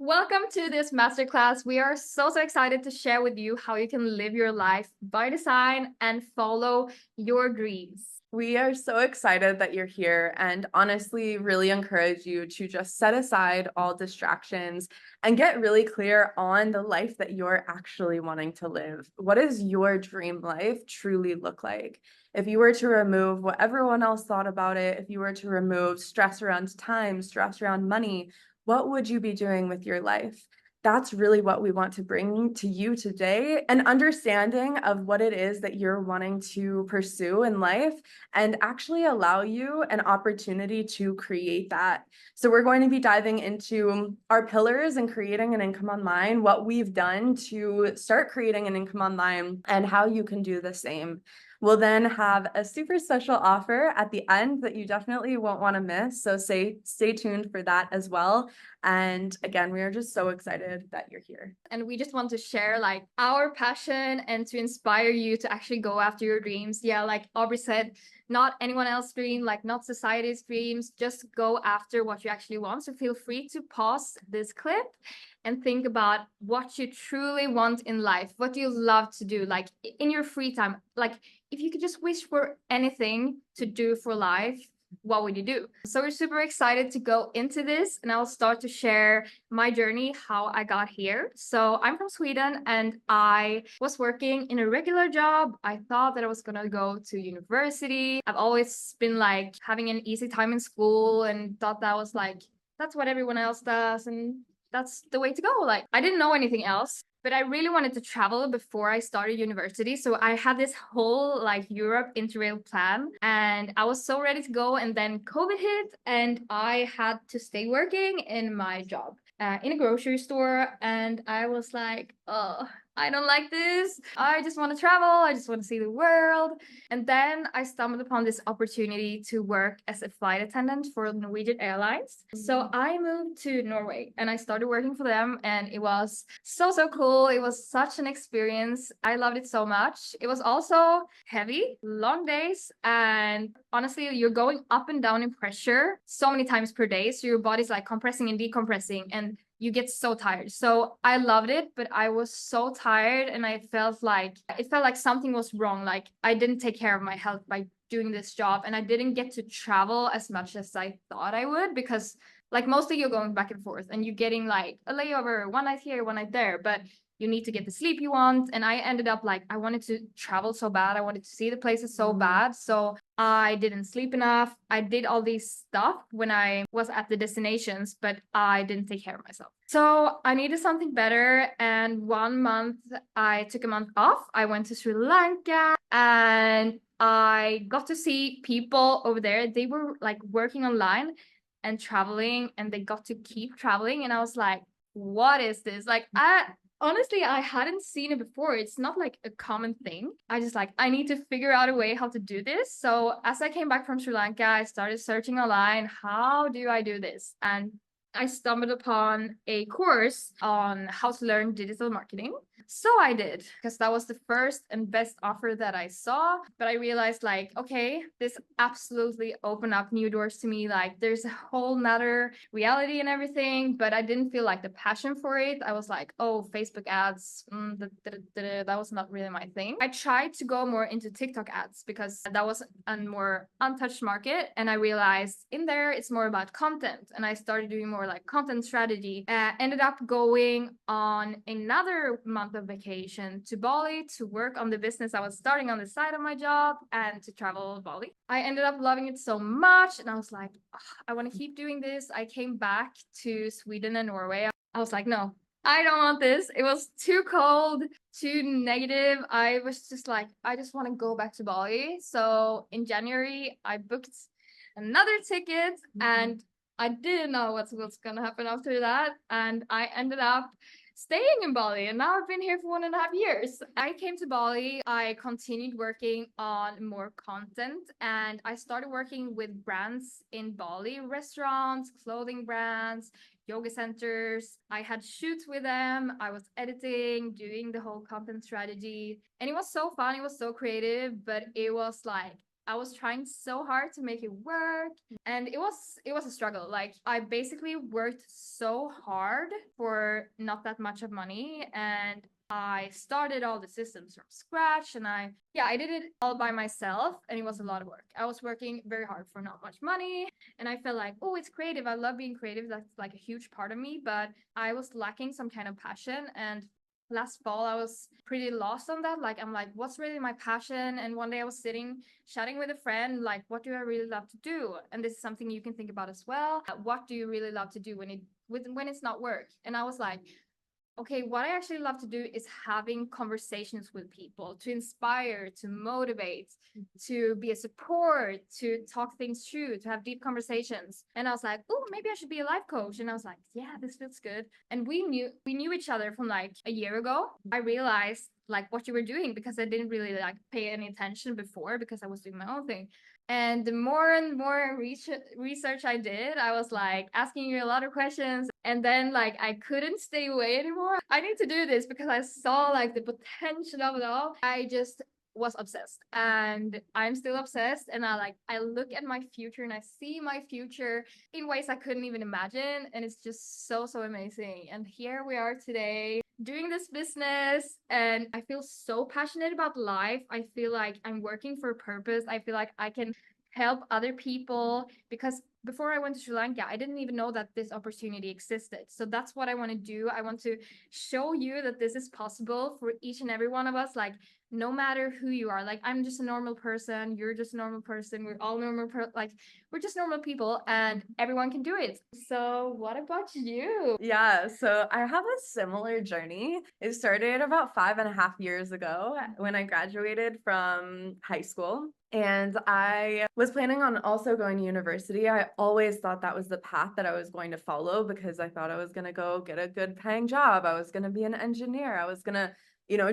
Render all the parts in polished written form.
Welcome to this masterclass. We are so excited to share with you how you can live your life by design and follow your dreams. We are so excited that you're here and honestly really encourage you to just set aside all distractions and get really clear on the life that you're actually wanting to live. What does your dream life truly look like? If you were to remove what everyone else thought about it, if you were to remove stress around time, stress around money, what would you be doing with your life? That's really what we want to bring to you today, an understanding of what it is that you're wanting to pursue in life and actually allow you an opportunity to create that. So we're going to be diving into our pillars and creating an income online, what we've done to start creating an income online, and how you can do the same. We'll then have a super special offer at the end that you definitely won't want to miss. So stay tuned for that as well. And again, we are just so excited that you're here. And we just want to share like our passion and to inspire you to actually go after your dreams. Yeah, like Aubrey said, not anyone else's dream, like not society's dreams. Just go after what you actually want. So feel free to pause this clip and think about what you truly want in life. What do you love to do? Like in your free time, like if you could just wish for anything to do for life, what would you do? So we're super excited to go into this, and I'll start to share my journey, how I got here. So I'm from Sweden and I was working in a regular job. I thought that I was gonna go to university. I've always been like having an easy time in school and thought that was like, that's what everyone else does and that's the way to go. Like I didn't know anything else. But I really wanted to travel before I started university. So I had this whole like Europe interrail plan and I was so ready to go. And then COVID hit and I had to stay working in my job in a grocery store. And I was like, oh, I don't like this. I just want to travel. I just want to see the world. And then I stumbled upon this opportunity to work as a flight attendant for Norwegian Airlines. So I moved to Norway and I started working for them. And it was so cool. It was such an experience. I loved it so much. It was also heavy, long days. And honestly, you're going up and down in pressure so many times per day. So your body's like compressing and decompressing. And you get so tired. So I loved it, but I was so tired and I felt like something was wrong. Like I didn't take care of my health by doing this job and I didn't get to travel as much as I thought I would because like mostly you're going back and forth and you're getting like a layover, one night here, one night there, but you need to get the sleep you want. And I ended up like, I wanted to travel so bad. I wanted to see the places so bad. So I didn't sleep enough. I did all these stuff when I was at the destinations, but I didn't take care of myself. So I needed something better. And 1 month, I took a month off. I went to Sri Lanka and I got to see people over there. They were like working online and traveling and they got to keep traveling. And I was like, what is this? Like, honestly, I hadn't seen it before. It's not like a common thing. I just like, I need to figure out a way how to do this. So as I came back from Sri Lanka, I started searching online, how do I do this? And I stumbled upon a course on how to learn digital marketing. So I did, because that was the first and best offer that I saw. But I realized like, okay, this absolutely opened up new doors to me. Like there's a whole nother reality and everything, but I didn't feel like the passion for it. I was like, oh, Facebook ads, that was not really my thing. I tried to go more into TikTok ads because that was a more untouched market. And I realized in there, it's more about content. And I started doing more like content strategy. Ended up going on another month of vacation to Bali to work on the business I was starting on the side of my job and to travel Bali. I ended up loving it so much and I was like, I want to keep doing this. I came back to Sweden and Norway. I was like, no, I don't want this. It was too cold, too negative. I was just like, I just want to go back to Bali. So in January, I booked another ticket and I didn't know what's gonna happen after that. And I ended up staying in Bali and now I've been here for 1.5 years. I came to Bali, I continued working on more content and I started working with brands in Bali, restaurants, clothing brands, yoga centers. I had shoots with them. I was editing, doing the whole content strategy. And it was so fun. It was so creative, but it was like I was trying so hard to make it work, and it was a struggle. Like I basically worked so hard for not that much of money, and I started all the systems from scratch, and I did it all by myself, and it was a lot of work. I was working very hard for not much money, and I felt like, oh, it's creative. I love being creative. That's like a huge part of me, but I was lacking some kind of passion. And last fall I was pretty lost on that. Like I'm like, what's really my passion? And one day I was sitting chatting with a friend, like, what do I really love to do? And this is something you can think about as well. What do you really love to do when it's not work? And I was like, okay, what I actually love to do is having conversations with people, to inspire, to motivate, to be a support, to talk things through, to have deep conversations. And I was like, oh, maybe I should be a life coach. And I was like, yeah, this feels good. And we knew each other from like a year ago. I realized like what you were doing because I didn't really like pay any attention before because I was doing my own thing. And the more and more research I did, I was like asking you a lot of questions. And then like I couldn't stay away anymore. I need to do this because I saw like the potential of it all. I just was obsessed, and I'm still obsessed. And I look at my future and I see my future in ways I couldn't even imagine. And it's just so amazing. And here we are today doing this business, and I feel so passionate about life. I feel like I'm working for a purpose. I feel like I can help other people because before I went to Sri Lanka, I didn't even know that this opportunity existed. So that's what I want to do. I want to show you that this is possible for each and every one of us. Like, no matter who you are, like, I'm just a normal person. You're just a normal person. We're all like, we're just normal people, and everyone can do it. So what about you? Yeah, so I have a similar journey. It started about 5.5 years ago when I graduated from high school. And I was planning on also going to university. I always thought that was the path that I was going to follow because I thought I was going to go get a good paying job. I was going to be an engineer. I was going to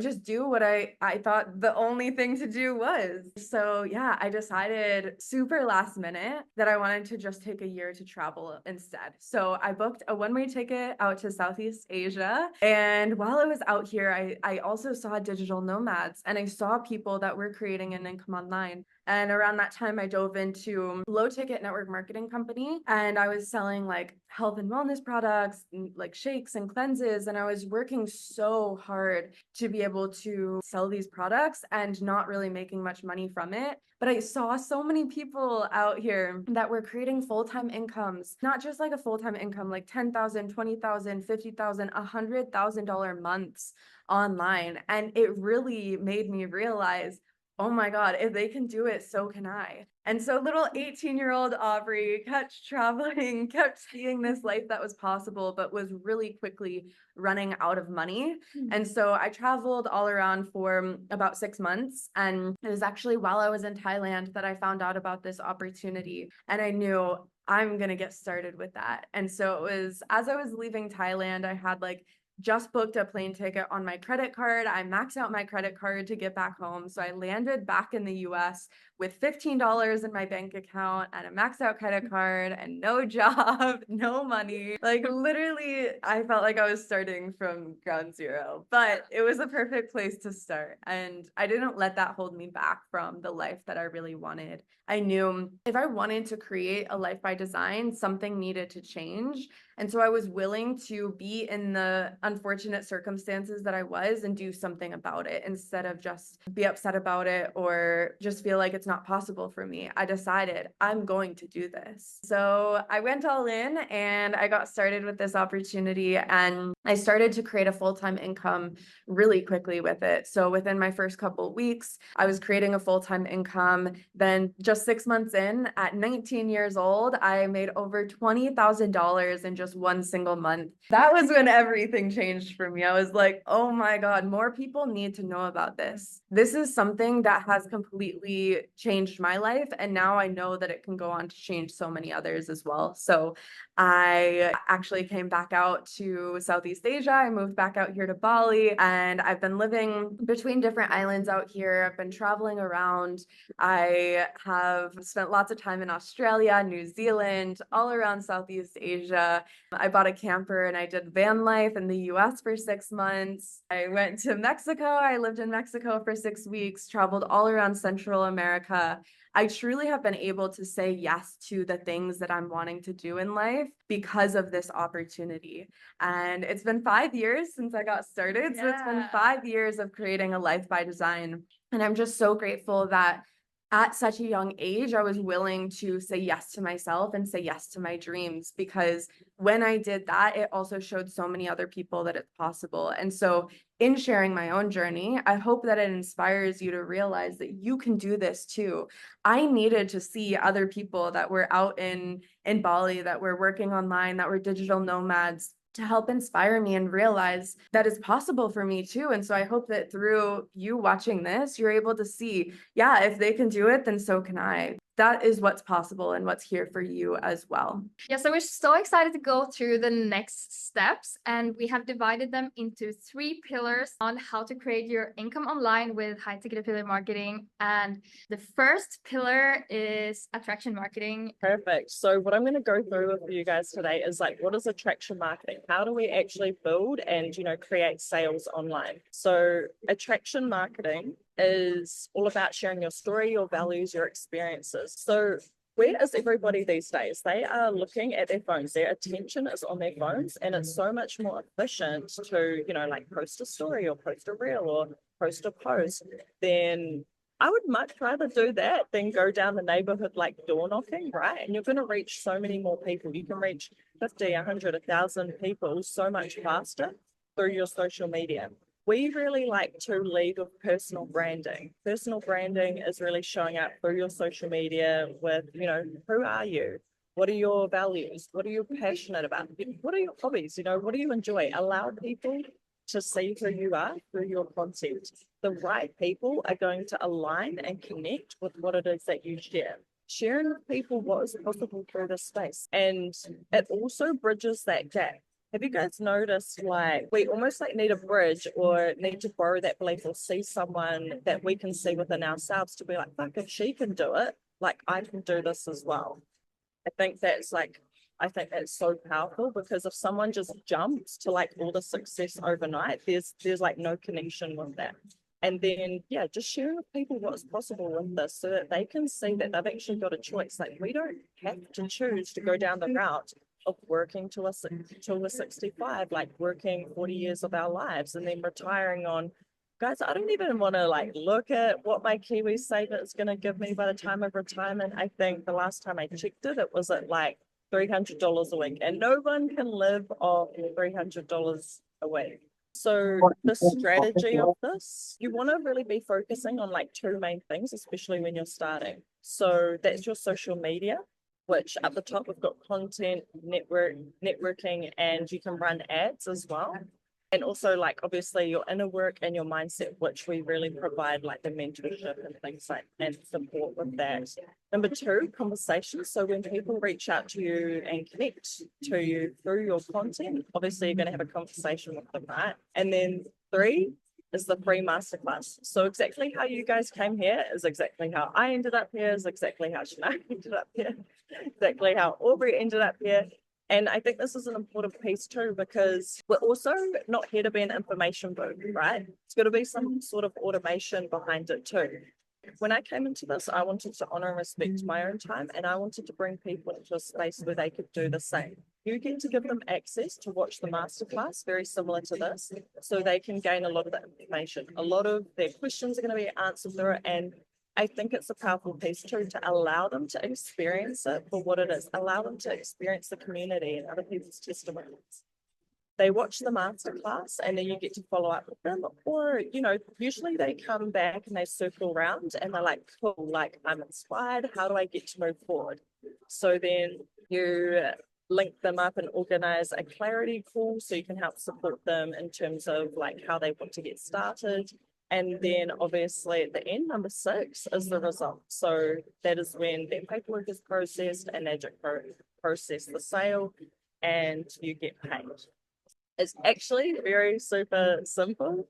just do what I thought the only thing to do was. So yeah, I decided super last minute that I wanted to just take a year to travel instead. So I booked a one-way ticket out to Southeast Asia. And while I was out here, I also saw digital nomads, and I saw people that were creating an income online. And around that time, I dove into low ticket network marketing company, and I was selling like health and wellness products, like shakes and cleanses. And I was working so hard to be able to sell these products and not really making much money from it. But I saw so many people out here that were creating full-time incomes, not just like a full-time income, like $10,000, $20,000, $50,000, $100,000 months online. And it really made me realize, oh my God, if they can do it, so can I. And so little 18-year-old Aubrey kept traveling, kept seeing this life that was possible, but was really quickly running out of money. And so I traveled all around for about 6 months. And it was actually while I was in Thailand that I found out about this opportunity. And I knew I'm going to get started with that. And so it was as I was leaving Thailand, I had like just booked a plane ticket on my credit card. I maxed out my credit card to get back home. So I landed back in the US with $15 in my bank account and a maxed out credit card and no job, no money. Like literally, I felt like I was starting from ground zero, but it was a perfect place to start. And I didn't let that hold me back from the life that I really wanted. I knew if I wanted to create a life by design, something needed to change. And so I was willing to be in the unfortunate circumstances that I was and do something about it instead of just be upset about it or just feel like it's not possible for me. I decided I'm going to do this. So I went all in and I got started with this opportunity, and I started to create a full-time income really quickly with it. So within my first couple of weeks, I was creating a full-time income. Then just 6 months in, at 19 years old, I made over $20,000 in just one single month. That was when everything changed for me. I was like, oh my God, more people need to know about this. This is something that has completely changed my life. And now I know that it can go on to change so many others as well. So I actually came back out to Southeast Asia. I moved back out here to Bali, and I've been living between different islands out here. I've been traveling around. I have spent lots of time in Australia, New Zealand, all around Southeast Asia. I bought a camper and I did van life in the US for 6 months. I went to Mexico. I lived in Mexico for 6 weeks, traveled all around Central America America, I truly have been able to say yes to the things that I'm wanting to do in life because of this opportunity. And it's been 5 years since I got started. So it's been Yeah. 5 years of creating a life by design. And I'm just so grateful that at such a young age, I was willing to say yes to myself and say yes to my dreams, because when I did that, it also showed so many other people that it's possible. And so in sharing my own journey, I hope that it inspires you to realize that you can do this too. I needed to see other people that were out in Bali, that were working online, that were digital nomads, to help inspire me and realize that it's possible for me too. And so I hope that through you watching this, you're able to see, yeah, if they can do it, then so can I. That is what's possible and what's here for you as well. Yeah, so we're so excited to go through the next steps, and we have divided them into 3 pillars on how to create your income online with high ticket affiliate marketing. And the first pillar is attraction marketing. Perfect. So what I'm going to go through with you guys today is like, what is attraction marketing? How do we actually build and, create sales online? So attraction marketing is all about sharing your story, your values, your experiences. So where is everybody these days? They are looking at their phones. Their attention is on their phones, and it's so much more efficient to, post a story or post a reel or post a post than I would much rather do that than go down the neighborhood like door knocking, right? And you're going to reach so many more people. You can reach 50, 100, 1,000 people so much faster through your social media. We really like to lead with personal branding. Personal branding is really showing up through your social media with, who are you? What are your values? What are you passionate about? What are your hobbies? What do you enjoy? Allow people to see who you are through your content. The right people are going to align and connect with what it is that you share. Sharing with people what is possible through this space. And it also bridges that gap. Have you guys noticed, like, we almost like need a bridge or need to borrow that belief or see someone that we can see within ourselves to be like, fuck, if she can do it, like I can do this as well. I think that's so powerful, because if someone just jumps to like all the success overnight, there's like no connection with that. And then, yeah, just sharing with people what's possible with this so that they can see that they've actually got a choice. Like, we don't have to choose to go down the route of working till we're 65, like working 40 years of our lives and then retiring on. Guys, I don't even want to like look at what my Kiwi saver is going to give me by the time of retirement. I think the last time I checked it, it was at like $300 a week, and no one can live off $300 a week. So the strategy of this, you want to really be focusing on like 2 main things, especially when you're starting. So that's your social media, which at the top we've got content, networking, and you can run ads as well. And also, like, obviously your inner work and your mindset, which we really provide like the mentorship and things like and support with that. Number 2, conversations. So when people reach out to you and connect to you through your content, obviously you're going to have a conversation with them, right? And then 3 is the free masterclass. So exactly how you guys came here is exactly how I ended up here, is exactly how Shania ended up here, exactly how Aubrey ended up here. And I think this is an important piece too, because we're also not here to be an information book, right? It's got to be some sort of automation behind it too. When I came into this, I wanted to honor and respect my own time, and I wanted to bring people into a space where they could do the same. You get to give them access to watch the masterclass, very similar to this, so they can gain a lot of that information. A lot of their questions are going to be answered through it, and I think it's a powerful piece too, to allow them to experience it for what it is, allow them to experience the community and other people's testimonies. They watch the masterclass and then you get to follow up with them, or, usually they come back and they circle around and they're like, cool, like I'm inspired. How do I get to move forward? So then you link them up and organize a clarity call so you can help support them in terms of like how they want to get started. And then obviously at the end, number 6 is the result. So that is when their paperwork is processed and they process the sale and you get paid. It's actually very super simple.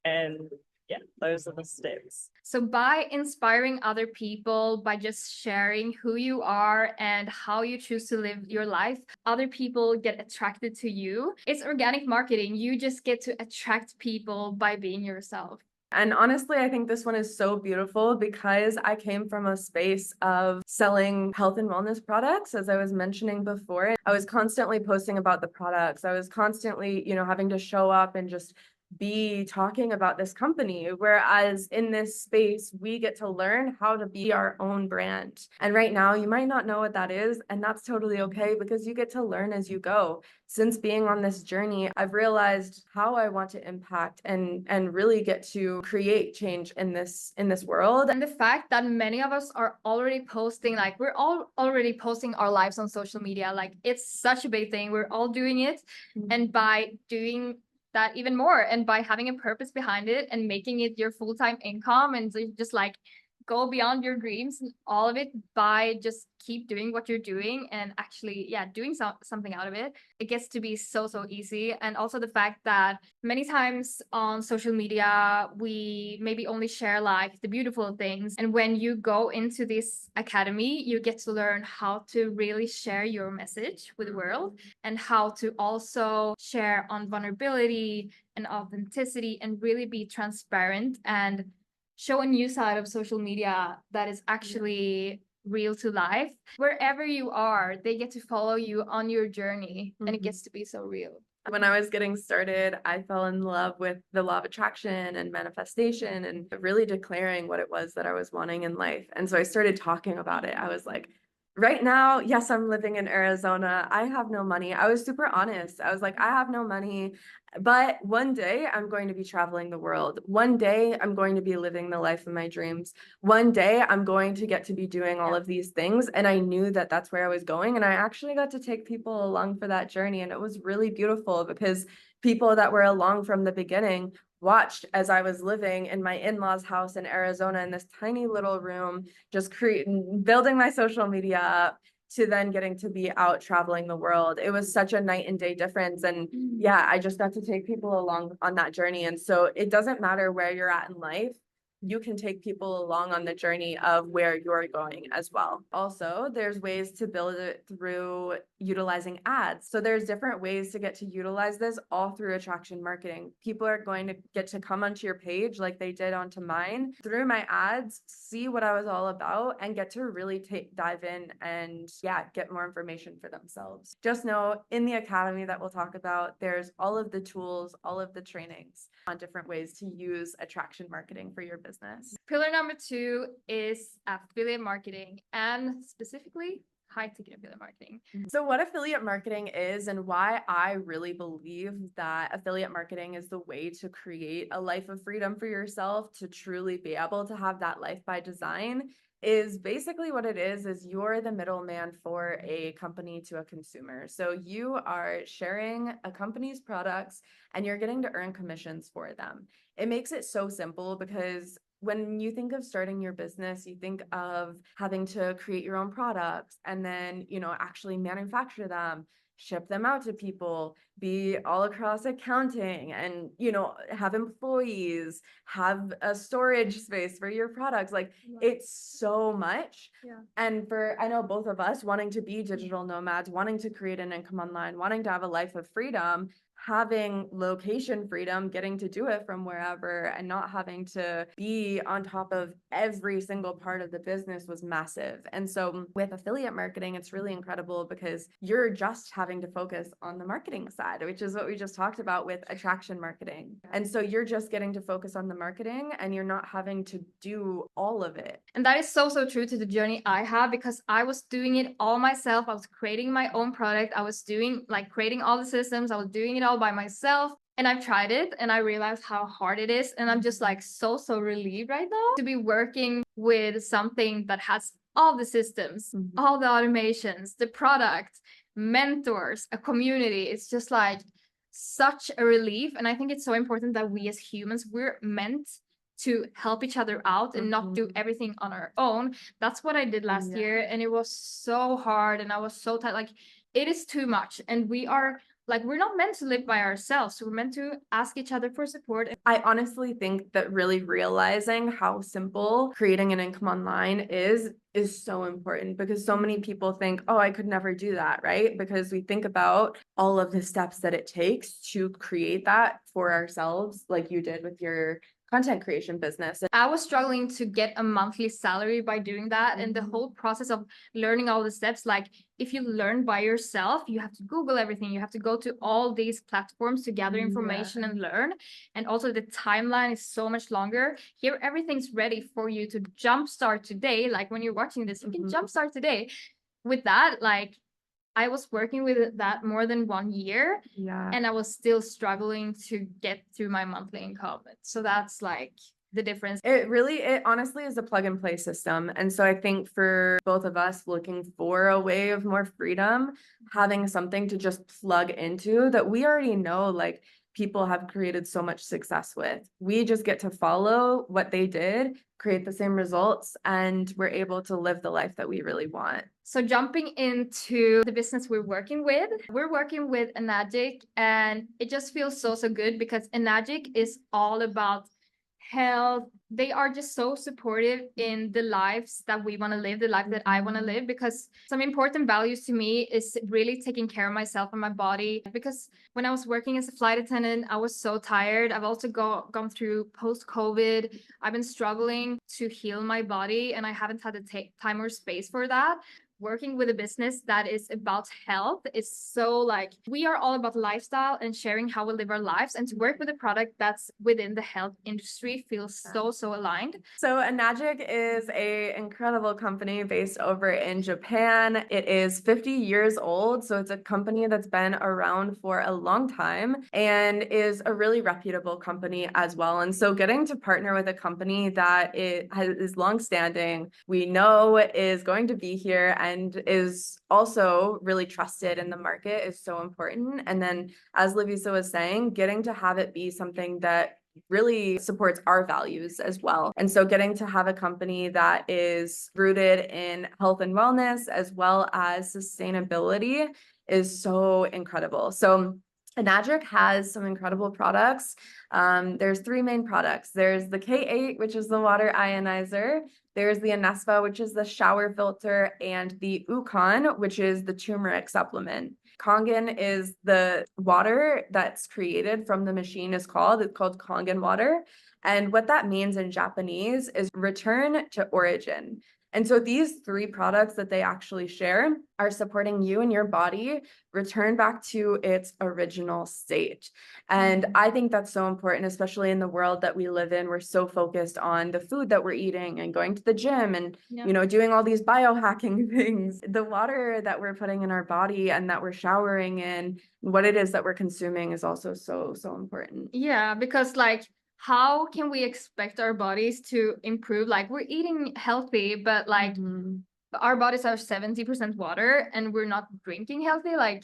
And yeah, those are the steps. So by inspiring other people, by just sharing who you are and how you choose to live your life, other people get attracted to you. It's organic marketing. You just get to attract people by being yourself. And honestly, I think this one is so beautiful because I came from a space of selling health and wellness products. As I was mentioning before, I was constantly posting about the products. I was constantly, having to show up and just be talking about this company. Whereas in this space, we get to learn how to be our own brand. And right now, you might not know what that is, and that's totally okay because you get to learn as you go. Since being on this journey, I've realized how I want to impact and really get to create change in this world. And the fact that many of us are already posting, like we're all already posting our lives on social media, like it's such a big thing. We're all doing it. And by doing that even more, and by having a purpose behind it and making it your full-time income, and just like go beyond your dreams and all of it, by just keep doing what you're doing and actually doing something out of it, it gets to be so easy. And also the fact that many times on social media we maybe only share like the beautiful things, and when you go into this academy you get to learn how to really share your message with the world, and how to also share on vulnerability and authenticity and really be transparent and show a new side of social media that is actually real to life. Wherever you are, they get to follow you on your journey, and it gets to be so real. When I was getting started, I fell in love with the law of attraction and manifestation and really declaring what it was that I was wanting in life. And so I started talking about it. I was like, right now, yes, I'm living in Arizona. I have no money. I was super honest. I was like, I have no money, but one day I'm going to be traveling the world. One day I'm going to be living the life of my dreams. One day I'm going to get to be doing all of these things. And I knew that that's where I was going. And I actually got to take people along for that journey. And it was really beautiful because people that were along from the beginning watched as I was living in my in-laws' house in Arizona in this tiny little room, just building my social media up, to then getting to be out traveling the world. It was such a night and day difference. And I just got to take people along on that journey. And so it doesn't matter where you're at in life, you can take people along on the journey of where you're going as well. Also, there's ways to build it through utilizing ads. So there's different ways to get to utilize this all through attraction marketing. People are going to get to come onto your page like they did onto mine through my ads, see what I was all about, and get to really dive in and get more information for themselves. Just know in the academy that we'll talk about, there's all of the tools, all of the trainings on different ways to use attraction marketing for your business. Pillar number 2 is affiliate marketing, and specifically high-ticket affiliate marketing. So what affiliate marketing is and why I really believe that affiliate marketing is the way to create a life of freedom for yourself, to truly be able to have that life by design, is basically what it is you're the middleman for a company to a consumer. So you are sharing a company's products and you're getting to earn commissions for them. It makes it so simple because when you think of starting your business, you think of having to create your own products and then, actually manufacture them, ship them out to people, be all across accounting and, have employees, have a storage space for your products. Like it's so much. And I know both of us wanting to be digital nomads, wanting to create an income online, wanting to have a life of freedom, having location freedom, getting to do it from wherever and not having to be on top of every single part of the business was massive. And so with affiliate marketing, it's really incredible because you're just having to focus on the marketing side, which is what we just talked about with attraction marketing. And so you're just getting to focus on the marketing and you're not having to do all of it. And that is so true to the journey I have, because I was doing it all myself. I was creating my own product. I was creating all the systems. I was doing it all by myself. And I've tried it and I realized how hard it is. And I'm just so relieved right now to be working with something that has all the systems, all the automations, the product, mentors, a community. It's just such a relief. And I think it's so important that we as humans, we're meant to help each other out and not do everything on our own. That's what I did last year. And it was so hard and I was so tired. It is too much. And we're not meant to live by ourselves. So we're meant to ask each other for support. I honestly think that really realizing how simple creating an income online is so important, because so many people think, oh, I could never do that, right? Because we think about all of the steps that it takes to create that for ourselves, like you did with your content creation business. I was struggling to get a monthly salary by doing that. And the whole process of learning all the steps, like if you learn by yourself, you have to Google everything. You have to go to all these platforms to gather information and learn. And also the timeline is so much longer. Here, everything's ready for you to jumpstart today. Like when you're watching this, you can jumpstart today. With that, like I was working with that more than 1 year. Yeah. And I was still struggling to get through my monthly income. So that's like the difference. It honestly is a plug and play system. And so I think for both of us looking for a way of more freedom, having something to just plug into that we already know, like people have created so much success with. We just get to follow what they did, create the same results, and we're able to live the life that we really want. So jumping into the business we're working with Enagic, and it just feels so good because Enagic is all about health. They are just so supportive in the lives that we want to live, the life that I want to live, because some important values to me is really taking care of myself and my body. Because when I was working as a flight attendant, I was so tired. I've also gone through post-COVID. I've been struggling to heal my body, and I haven't had the time or space for that. Working with a business that is about health is so like, we are all about lifestyle and sharing how we live our lives, and to work with a product that's within the health industry feels so aligned. So Enagic is an incredible company based over in Japan. It is 50 years old, so it's a company that's been around for a long time and is a really reputable company as well. And so getting to partner with a company that is longstanding, we know is going to be here and is also really trusted in the market is so important. And then, as Lovisa was saying, getting to have it be something that really supports our values as well. And so getting to have a company that is rooted in health and wellness as well as sustainability is so incredible. So Enagic has some incredible products. There's 3 main products. There's the K8, which is the water ionizer. There's the Anespa, which is the shower filter, and the Ukon, which is the turmeric supplement. Kangen is the water that's created from the machine it's called Kangen water. And what that means in Japanese is return to origin. And so these 3 products that they actually share are supporting you and your body return back to its original state. And I think that's so important, especially in the world that we live in. We're so focused on the food that we're eating and going to the gym and, doing all these biohacking things. The water that we're putting in our body and that we're showering in, what it is that we're consuming is also so important. Yeah, because like, how can we expect our bodies to improve? Like we're eating healthy, but like our bodies are 70% water and we're not drinking healthy. Like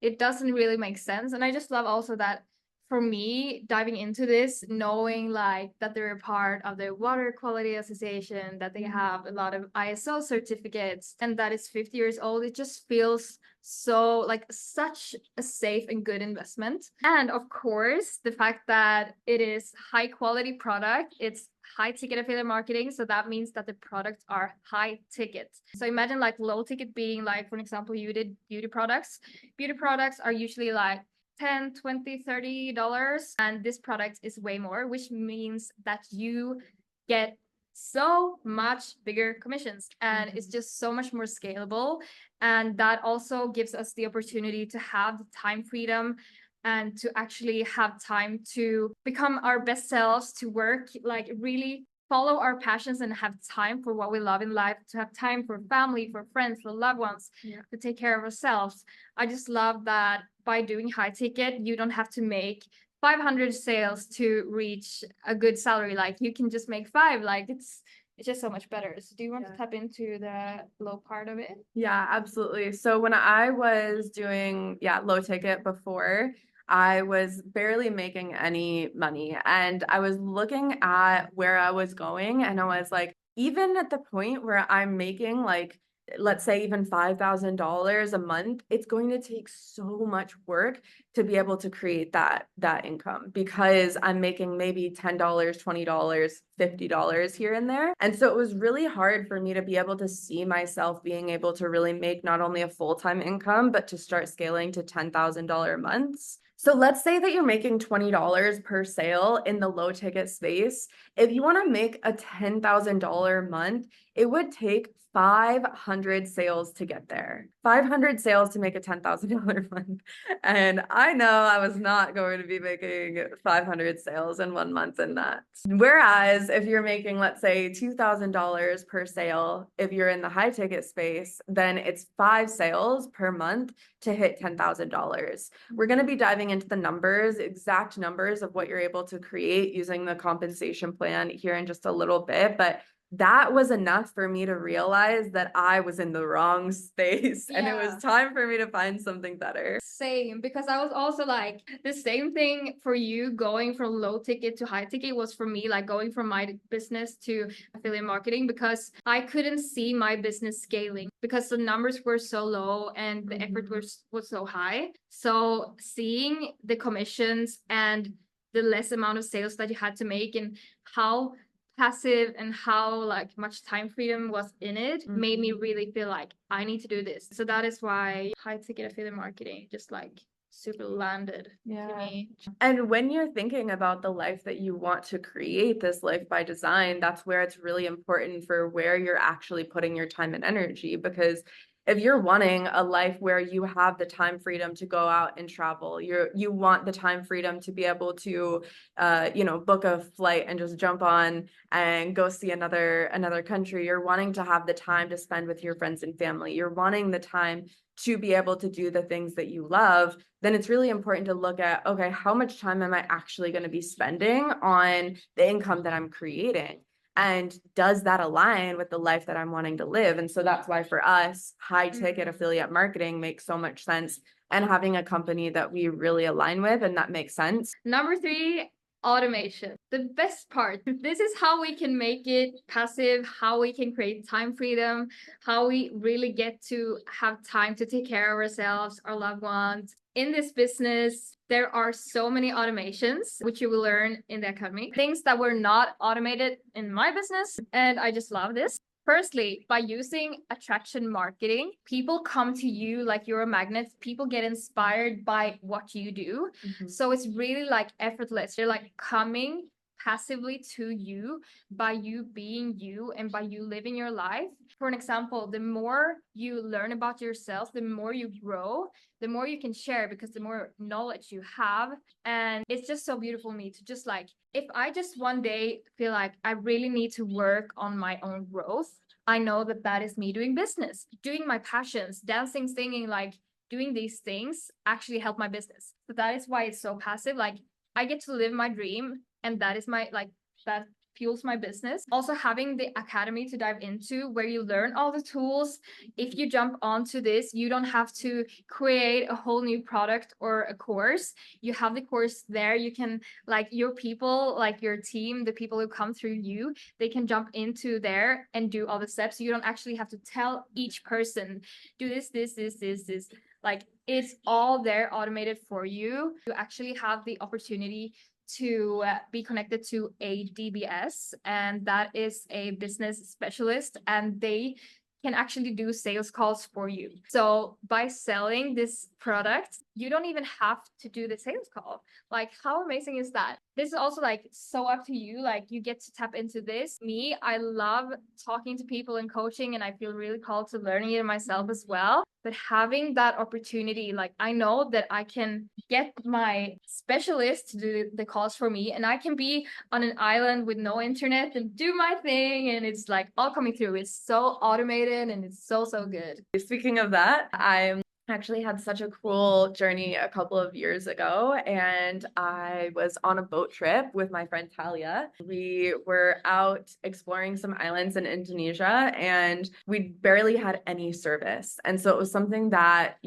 it doesn't really make sense. And I just love also that for me, diving into this, knowing like that they're a part of the Water Quality Association, that they have a lot of ISO certificates, and that it's 50 years old, it just feels so like such a safe and good investment. And of course, the fact that it is high quality product, it's high ticket affiliate marketing. So that means that the products are high ticket. So imagine like low ticket being like, for example, you did beauty products. Beauty products are usually like $10, $20, $30, and this product is way more, which means that you get so much bigger commissions, and it's just so much more scalable. And that also gives us the opportunity to have the time freedom and to actually have time to become our best selves, to work, like really follow our passions and have time for what we love in life, to have time for family, for friends, for loved ones, to take care of ourselves. I just love that by doing high ticket, you don't have to make 500 sales to reach a good salary. Like you can just make 5. Like it's just so much better. So do you want to tap into the low part of it? Yeah, absolutely. So when I was doing low ticket before, I was barely making any money, and I was looking at where I was going, and I was like, even at the point where I'm making like, let's say even $5,000 a month, it's going to take so much work to be able to create that income, because I'm making maybe $10, $20, $50 here and there. And so it was really hard for me to be able to see myself being able to really make not only a full-time income, but to start scaling to $10,000 months. So let's say that you're making $20 per sale in the low ticket space. If you want to make a $10,000 month, it would take 500 sales to get there. 500 sales to make a $10,000 month. And I know I was not going to be making 500 sales in 1 month in that. Whereas if you're making, let's say, $2,000 per sale, if you're in the high ticket space, then it's 5 sales per month to hit $10,000. We're going to be diving into the numbers, exact numbers of what you're able to create using the compensation plan here in just a little bit. But that was enough for me to realize that I was in the wrong space and it was time for me to find something better. Same, because I was also like the same thing for you. Going from low ticket to high ticket was for me like going from my business to affiliate marketing, because I couldn't see my business scaling because the numbers were so low and the effort was so high. So seeing the commissions and the less amount of sales that you had to make and how passive and how like much time freedom was in it made me really feel like I need to do this. So that is why high ticket affiliate marketing just like super landed to me. And when you're thinking about the life that you want to create, this life by design, that's where it's really important for where you're actually putting your time and energy. Because if you're wanting a life where you have the time freedom to go out and travel, you want the time freedom to be able to, book a flight and just jump on and go see another country. You're wanting to have the time to spend with your friends and family. You're wanting the time to be able to do the things that you love. Then it's really important to look at, okay, how much time am I actually going to be spending on the income that I'm creating? And does that align with the life that I'm wanting to live? And so that's why for us, high ticket affiliate marketing makes so much sense, and having a company that we really align with and that makes sense. Number 3, automation. The best part. This is how we can make it passive, how we can create time freedom, how we really get to have time to take care of ourselves, our loved ones. In this business, there are so many automations, which you will learn in the academy. Things that were not automated in my business, and I just love this. Firstly, by using attraction marketing, people come to you like you're a magnet. People get inspired by what you do. So it's really like effortless. They're like coming passively to you by you being you and by you living your life. For an example, the more you learn about yourself, the more you grow, the more you can share, because the more knowledge you have. And it's just so beautiful to me to just like, if I just one day feel like I really need to work on my own growth, I know that that is me doing business, doing my passions, dancing, singing, like doing these things actually help my business. So that is why it's so passive. Like I get to live my dream, and that is my like that fuels my business. Also having the academy to dive into where you learn all the tools. If you jump onto this, you don't have to create a whole new product or a course. You have the course there. You can like your people, like your team, the people who come through you, they can jump into there and do all the steps. You don't actually have to tell each person, do this. Like it's all there automated for you. You actually have the opportunity to be connected to a DBS, and that is a business specialist, and they can actually do sales calls for you. So by selling this product, you don't even have to do the sales call. Like how amazing is that? This is also like so up to you. Like you get to tap into this. Me, I love talking to people and coaching, and I feel really called to learning it myself as well. But having that opportunity, like I know that I can get my specialist to do the calls for me, and I can be on an island with no internet and do my thing, and it's like all coming through. It's so automated and it's so good. Speaking of that, I actually had such a cool journey a couple of years ago, and I was on a boat trip with my friend Talia. We were out exploring some islands in Indonesia, and we barely had any service. And so it was something that,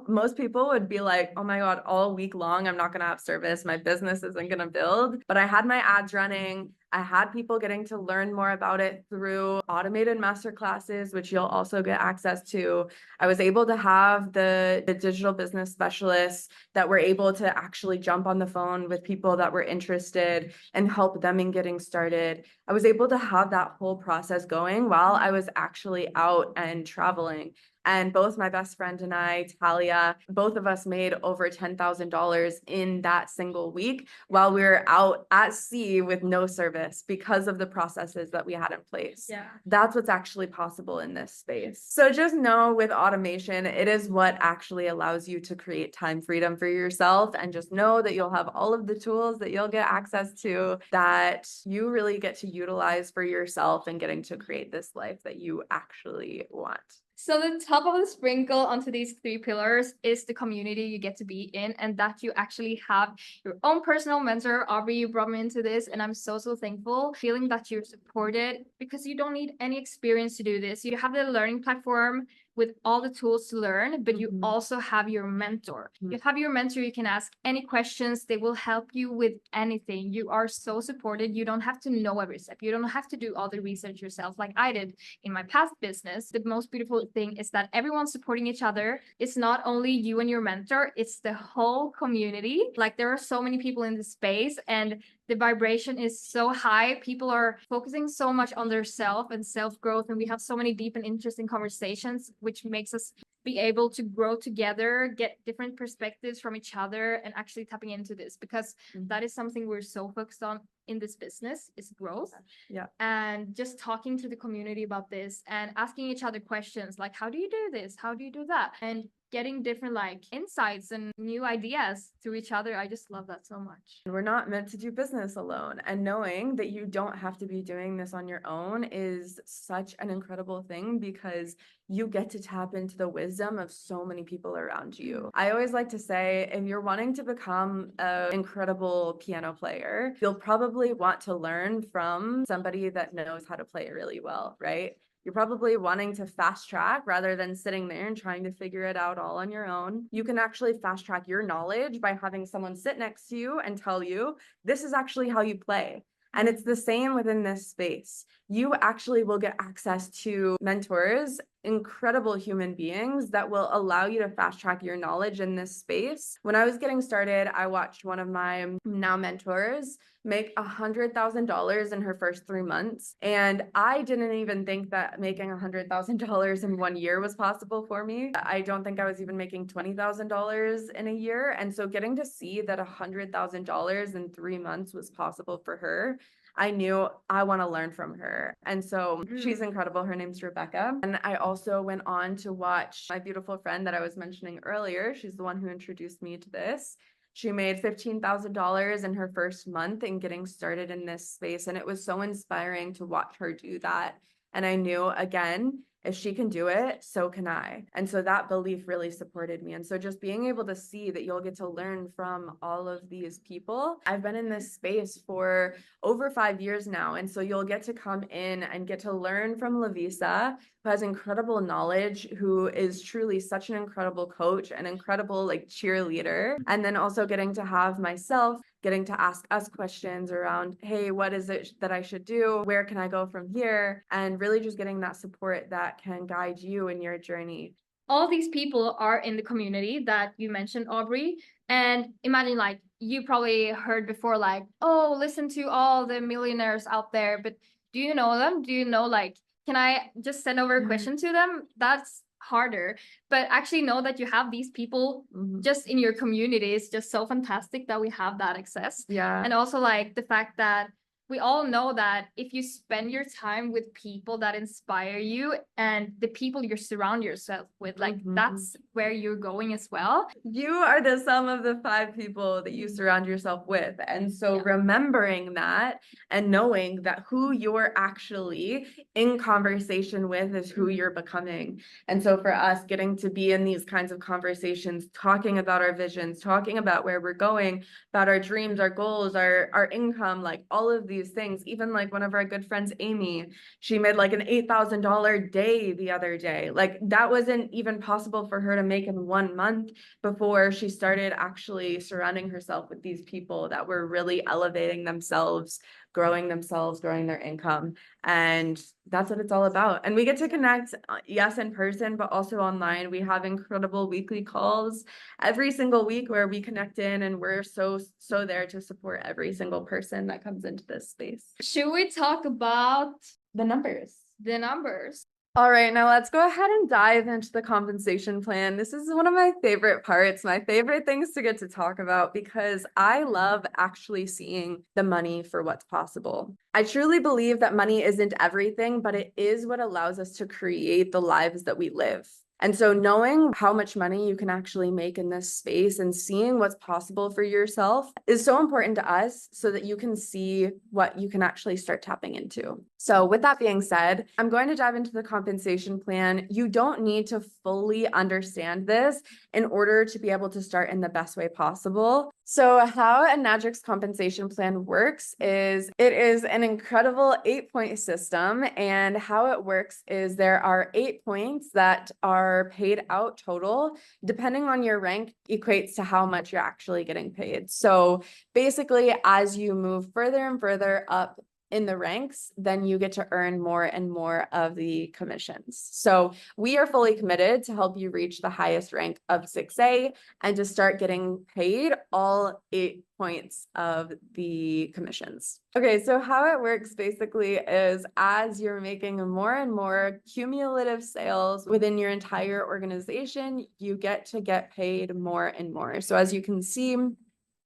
most people would be like, oh my God, all week long, I'm not going to have service. My business isn't going to build. But I had my ads running. I had people getting to learn more about it through automated masterclasses, which you'll also get access to. I was able to have the digital business specialists that were able to actually jump on the phone with people that were interested and help them in getting started. I was able to have that whole process going while I was actually out and traveling. And both my best friend and I, Talia, both of us made over $10,000 in that single week while we were out at sea with no service because of the processes that we had in place. Yeah. That's what's actually possible in this space. So just know with automation, it is what actually allows you to create time freedom for yourself. And just know that you'll have all of the tools that you'll get access to that you really get to utilize for yourself and getting to create this life that you actually want. So the top of the sprinkle onto these three pillars is the community you get to be in, and that you actually have your own personal mentor. Aubrey, you brought me into this, and I'm so thankful. Feeling that you're supported because you don't need any experience to do this. You have the learning platform with all the tools to learn, but you also have your mentor. You have your mentor, you can ask any questions, they will help you with anything. You are so supported. You don't have to know every step. You don't have to do all the research yourself like I did in my past business. The most beautiful thing is that everyone's supporting each other. It's not only you and your mentor, it's the whole community. Like there are so many people in this space and the vibration is so high. People are focusing so much on their self and self-growth, and we have so many deep and interesting conversations, which makes us be able to grow together, get different perspectives from each other, and actually tapping into this, because that is something we're so focused on in this business, is growth. Yeah. And just talking to the community about this and asking each other questions like, how do you do this? How do you do that? And getting different like insights and new ideas through each other. I just love that so much. We're not meant to do business alone, and knowing that you don't have to be doing this on your own is such an incredible thing, because you get to tap into the wisdom of so many people around you. I always like to say, if you're wanting to become an incredible piano player, you'll probably want to learn from somebody that knows how to play it really well, right? You're probably wanting to fast track rather than sitting there and trying to figure it out all on your own. You can actually fast track your knowledge by having someone sit next to you and tell you, this is actually how you play. And it's the same within this space. You actually will get access to mentors, incredible human beings that will allow you to fast track your knowledge in this space. When I was getting started, I watched one of my now mentors make $100,000 in her first 3 months. And I didn't even think that making $100,000 in 1 year was possible for me. I don't think I was even making $20,000 in a year. And so getting to see that $100,000 in 3 months was possible for her, I knew I want to learn from her. And so she's incredible. Her name's Rebecca. And I also went on to watch my beautiful friend that I was mentioning earlier. She's the one who introduced me to this. She made $15,000 in her first month in getting started in this space. And it was so inspiring to watch her do that. And I knew, again, if she can do it, so can I. And so that belief really supported me. And so just being able to see that you'll get to learn from all of these people. I've been in this space for over 5 years now. And so you'll get to come in and get to learn from Lovisa, who has incredible knowledge, who is truly such an incredible coach, an incredible like cheerleader. And then also getting to have myself getting to ask us questions around, hey, what is it that I should do? Where can I go from here? And really just getting that support that can guide you in your journey. All these people are in the community that you mentioned, Aubrey. And imagine like you probably heard before, like, oh, listen to all the millionaires out there. But do you know them? Do you know, like, can I just send over a question to them? That's harder. But actually know that you have these people just in your community is just so fantastic that we have that access. Yeah. And also like the fact that we all know that if you spend your time with people that inspire you and the people you surround yourself with, like that's where you're going as well. You are the sum of the 5 people that you surround yourself with. And so remembering that and knowing that who you're actually in conversation with is who you're becoming. And so for us, getting to be in these kinds of conversations, talking about our visions, talking about where we're going, about our dreams, our goals, our income, like all of these things. Even like one of our good friends, Amy, she made like an $8,000 day the other day. Like that wasn't even possible for her to make in 1 month before she started actually surrounding herself with these people that were really elevating themselves, growing their income. And that's what it's all about. And we get to connect, yes, in person, but also online. We have incredible weekly calls every single week where we connect in, and we're so there to support every single person that comes into this space. Should we talk about The numbers. the numbers? All right, now let's go ahead and dive into the compensation plan. This is one of my favorite parts, my favorite things to get to talk about because I love actually seeing the money for what's possible. I truly believe that money isn't everything, but it is what allows us to create the lives that we live. And so knowing how much money you can actually make in this space and seeing what's possible for yourself is so important to us so that you can see what you can actually start tapping into. So with that being said, I'm going to dive into the compensation plan. You don't need to fully understand this in order to be able to start in the best way possible. So how a Nadric's compensation plan works is it is an incredible 8-point system. And how it works is there are 8 points that are paid out total. Depending on your rank, equates to how much you're actually getting paid. So basically, as you move further and further up in the ranks, then you get to earn more and more of the commissions. So we are fully committed to help you reach the highest rank of 6A and to start getting paid all 8 points of the commissions. Okay, so how it works basically is as you're making more and more cumulative sales within your entire organization, you get to get paid more and more. So as you can see,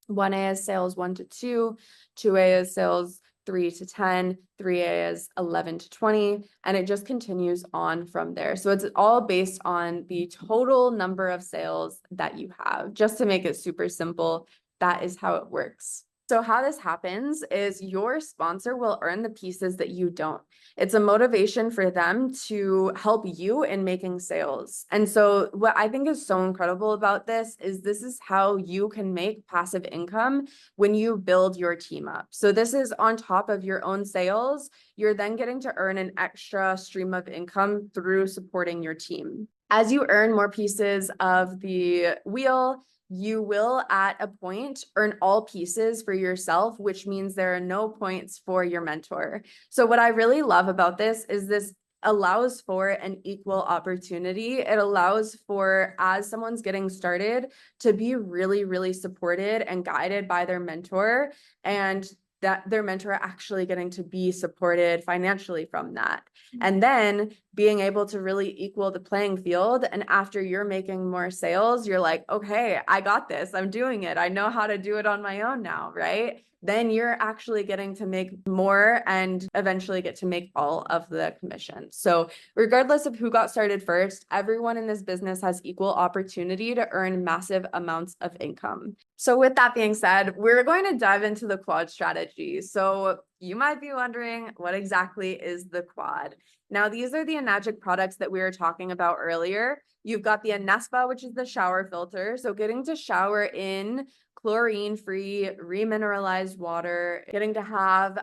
1A is sales 1 to 2, 2A is sales 3 to 10, 3A is 11 to 20, and it just continues on from there. So it's all based on the total number of sales that you have. Just to make it super simple, that is how it works. So how this happens is your sponsor will earn the pieces that you don't. It's a motivation for them to help you in making sales. And so what I think is so incredible about this is how you can make passive income when you build your team up. So this is on top of your own sales. You're then getting to earn an extra stream of income through supporting your team. As you earn more pieces of the wheel, you will at a point earn all pieces for yourself, which means there are no points for your mentor. So what I really love about this is this allows for an equal opportunity. It allows for, as someone's getting started, to be really, really supported and guided by their mentor, and that their mentor actually getting to be supported financially from that. And then being able to really equal the playing field. And after you're making more sales, you're like, okay, I got this. I'm doing it. I know how to do it on my own now, right? Then you're actually getting to make more and eventually get to make all of the commission. So regardless of who got started first, everyone in this business has equal opportunity to earn massive amounts of income. So with that being said, we're going to dive into the quad strategy. So you might be wondering, what exactly is the quad? Now, these are the Enagic products that we were talking about earlier. You've got the Anespa, which is the shower filter. So getting to shower in chlorine-free, remineralized water, getting to have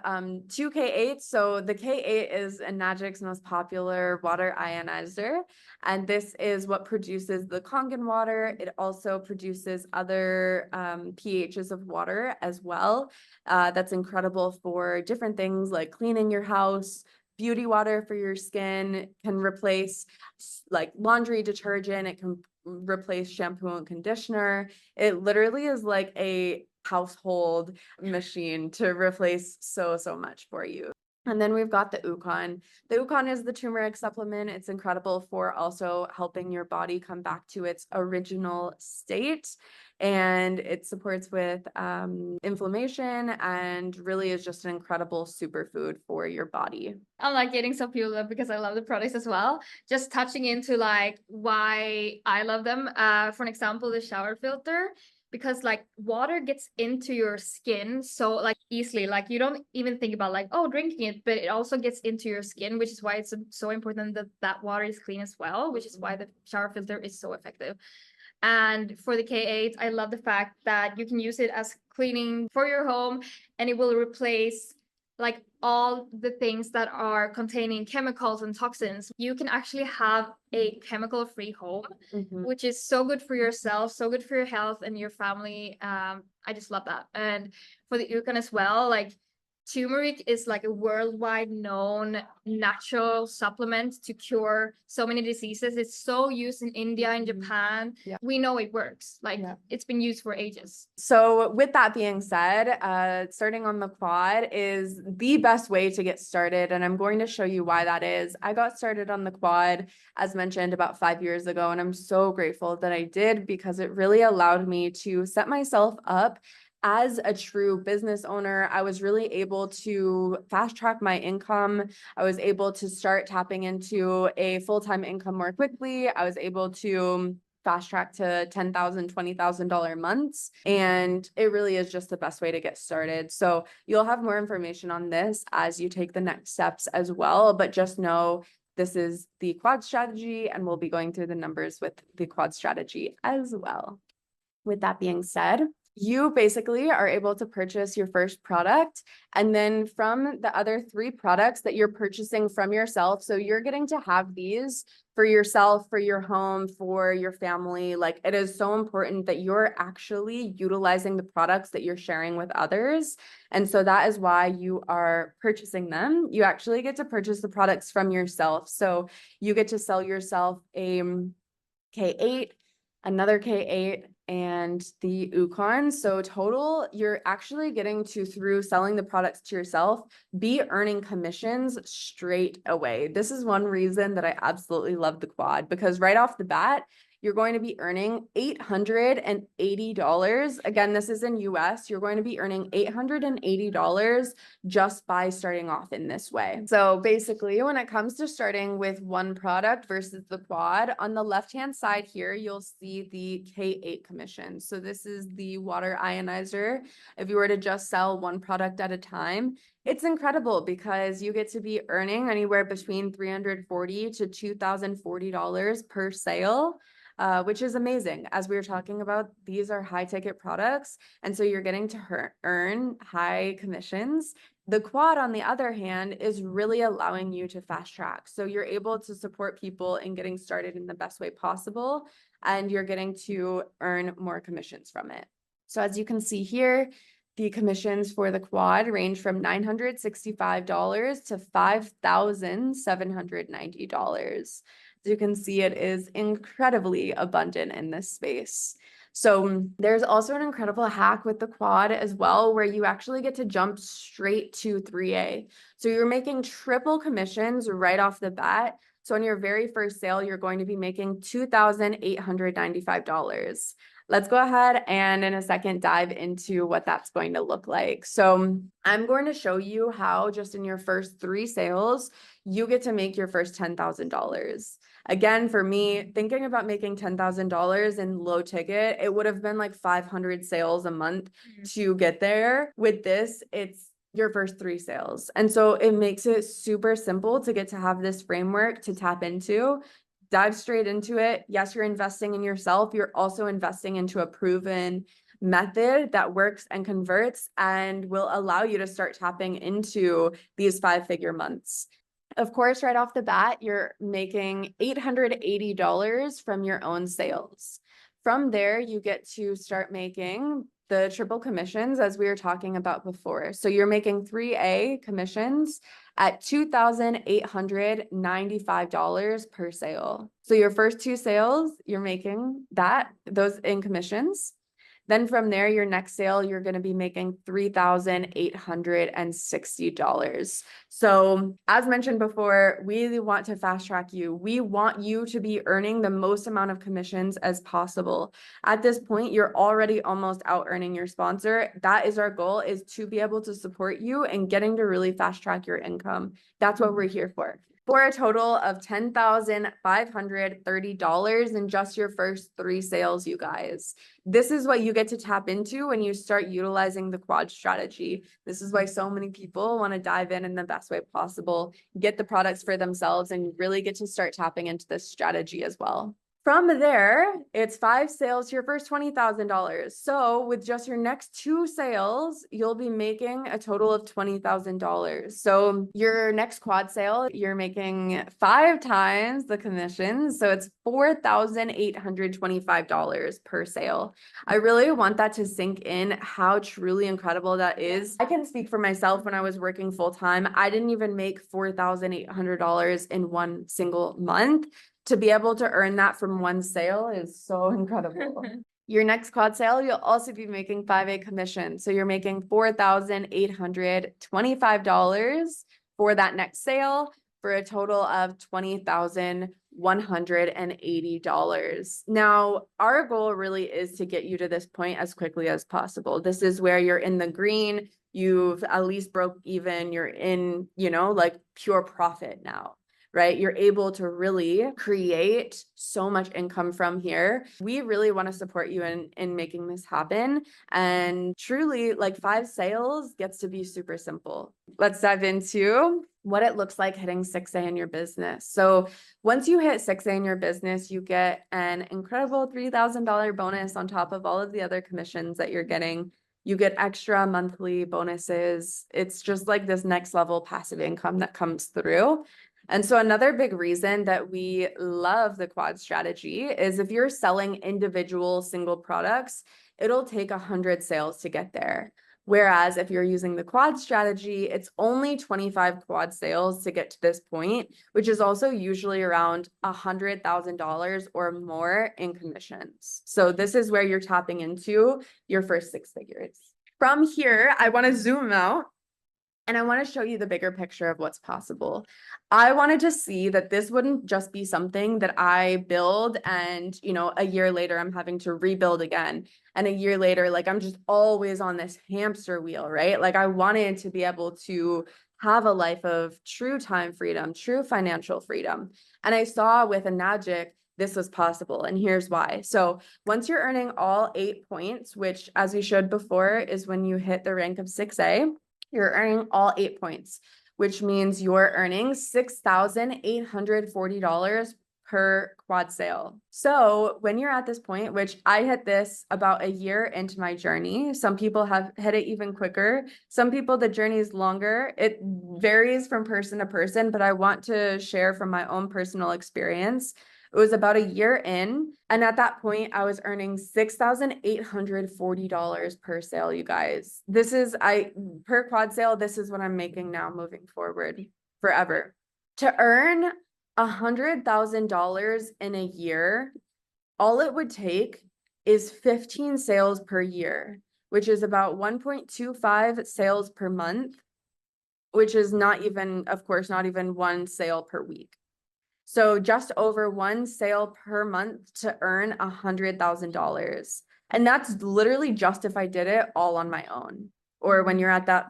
2 K8. So the K8 is Enagic's most popular water ionizer. And this is what produces the Kangen water. It also produces other pHs of water as well. That's incredible for different things like cleaning your house. Beauty water for your skin, can replace like laundry detergent. It can replace shampoo and conditioner. It literally is like a household machine to replace so much for you. And then we've got the Ukon. The Ukon is the turmeric supplement. It's incredible for also helping your body come back to its original state. And it supports with inflammation and really is just an incredible superfood for your body. I'm like getting so fueled up because I love the products as well. Just touching into like why I love them. For an example, the shower filter, because like water gets into your skin so like easily, like you don't even think about like, oh, drinking it, but it also gets into your skin, which is why it's so important that that water is clean as well, which is why the shower filter is so effective. And for the K8, I love the fact that you can use it as cleaning for your home, and it will replace like all the things that are containing chemicals and toxins. You can actually have a chemical-free home, which is so good for yourself, so good for your health and your family. I just love that. And for the Yukon as well, like turmeric is like a worldwide known natural supplement to cure so many diseases. It's so used in India and Japan. Yeah. We know it works. Like Yeah. it's been used for ages. So with that being said, starting on the quad is the best way to get started. And I'm going to show you why that is. I got started on the quad, as mentioned, about 5 years ago. And I'm so grateful that I did, because it really allowed me to set myself up as a true business owner. I was really able to fast track my income. I was able to start tapping into a full-time income more quickly. I was able to fast track to $10,000, $20,000 months. And it really is just the best way to get started. So you'll have more information on this as you take the next steps as well. But just know this is the quad strategy, and we'll be going through the numbers with the quad strategy as well. With that being said, you basically are able to purchase your first product, and then from the other 3 products that you're purchasing from yourself. So you're getting to have these for yourself, for your home, for your family. Like, it is so important that you're actually utilizing the products that you're sharing with others. And so that is why you are purchasing them. You actually get to purchase the products from yourself. So you get to sell yourself a K8, another K8, and the Ukon. So total, you're actually getting to, through selling the products to yourself, be earning commissions straight away. This is one reason that I absolutely love the quad, because right off the bat, you're going to be earning $880. Again, this is in US. You're going to be earning $880 just by starting off in this way. So basically, when it comes to starting with one product versus the quad, on the left-hand side here, you'll see the K8 commission. So this is the water ionizer. If you were to just sell one product at a time, it's incredible, because you get to be earning anywhere between $340 to $2,040 per sale. Which is amazing. As we were talking about, these are high ticket products. And so you're getting to earn high commissions. The quad, on the other hand, is really allowing you to fast track. So you're able to support people in getting started in the best way possible, and you're getting to earn more commissions from it. So as you can see here, the commissions for the quad range from $965 to $5,790. As you can see, it is incredibly abundant in this space. So there's also an incredible hack with the quad as well, where you actually get to jump straight to 3A. So you're making triple commissions right off the bat. So on your very first sale, you're going to be making $2,895. Let's go ahead and in a second dive into what that's going to look like. So I'm going to show you how just in your first 3 sales, you get to make your first $10,000. Again, for me, thinking about making $10,000 in low ticket, it would have been like 500 sales a month to get there. With this, it's your first 3 sales. And so it makes it super simple to get to have this framework to tap into. Dive straight into it. Yes, you're investing in yourself. You're also investing into a proven method that works and converts and will allow you to start tapping into these 5-figure months. Of course, right off the bat, you're making $880 from your own sales. From there, you get to start making the triple commissions, as we were talking about before. So you're making 3A commissions at $2,895 per sale. So your first 2 sales, you're making those in commissions. Then from there, your next sale, you're going to be making $3,860. So as mentioned before, we want to fast track you. We want you to be earning the most amount of commissions as possible. At this point, you're already almost out earning your sponsor. That is our goal, is to be able to support you and getting to really fast track your income. That's what we're here for a total of $10,530 in just your first 3 sales, you guys. This is what you get to tap into when you start utilizing the quad strategy. This is why so many people want to dive in the best way possible, get the products for themselves, and really get to start tapping into this strategy as well. From there, it's 5 sales to your first $20,000. So with just your next 2 sales, you'll be making a total of $20,000. So your next quad sale, you're making 5 times the commissions. So it's $4,825 per sale. I really want that to sink in how truly incredible that is. I can speak for myself. When I was working full time, I didn't even make $4,800 in one single month. To be able to earn that from one sale is so incredible. Your next quad sale, you'll also be making 5A commission. So you're making $4,825 for that next sale for a total of $20,180. Now, our goal really is to get you to this point as quickly as possible. This is where you're in the green, you've at least broke even, you're in, like pure profit now. Right? You're able to really create so much income from here. We really want to support you in making this happen. And truly, like 5 sales gets to be super simple. Let's dive into what it looks like hitting 6A in your business. So once you hit 6A in your business, you get an incredible $3,000 bonus on top of all of the other commissions that you're getting. You get extra monthly bonuses. It's just like this next level passive income that comes through. And so another big reason that we love the quad strategy is if you're selling individual single products, it'll take 100 sales to get there. Whereas if you're using the quad strategy, it's only 25 quad sales to get to this point, which is also usually around $100,000 or more in commissions. So this is where you're tapping into your first 6 figures. From here, I want to zoom out. And I want to show you the bigger picture of what's possible. I wanted to see that this wouldn't just be something that I build and, a year later I'm having to rebuild again. And a year later, like I'm just always on this hamster wheel, right? Like I wanted to be able to have a life of true time freedom, true financial freedom. And I saw with Enagic, this was possible. And here's why. So once you're earning all 8 points, which as we showed before is when you hit the rank of 6A, you're earning all 8 points, which means you're earning $6,840 per quad sale. So when you're at this point, which I hit this about a year into my journey, some people have hit it even quicker. Some people, the journey is longer. It varies from person to person, but I want to share from my own personal experience. It was about a year in, and at that point, I was earning $6,840 per sale, you guys. Per quad sale, this is what I'm making now moving forward forever. To earn $100,000 in a year, all it would take is 15 sales per year, which is about 1.25 sales per month, which is not even one sale per week. So just over 1 sale per month to earn $100,000. And that's literally just if I did it all on my own. Or when you're at this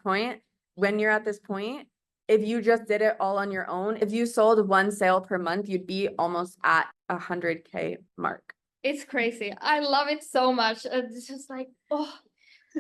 point, if you just did it all on your own, if you sold 1 sale per month, you'd be almost at $100K mark. It's crazy. I love it so much. It's just like,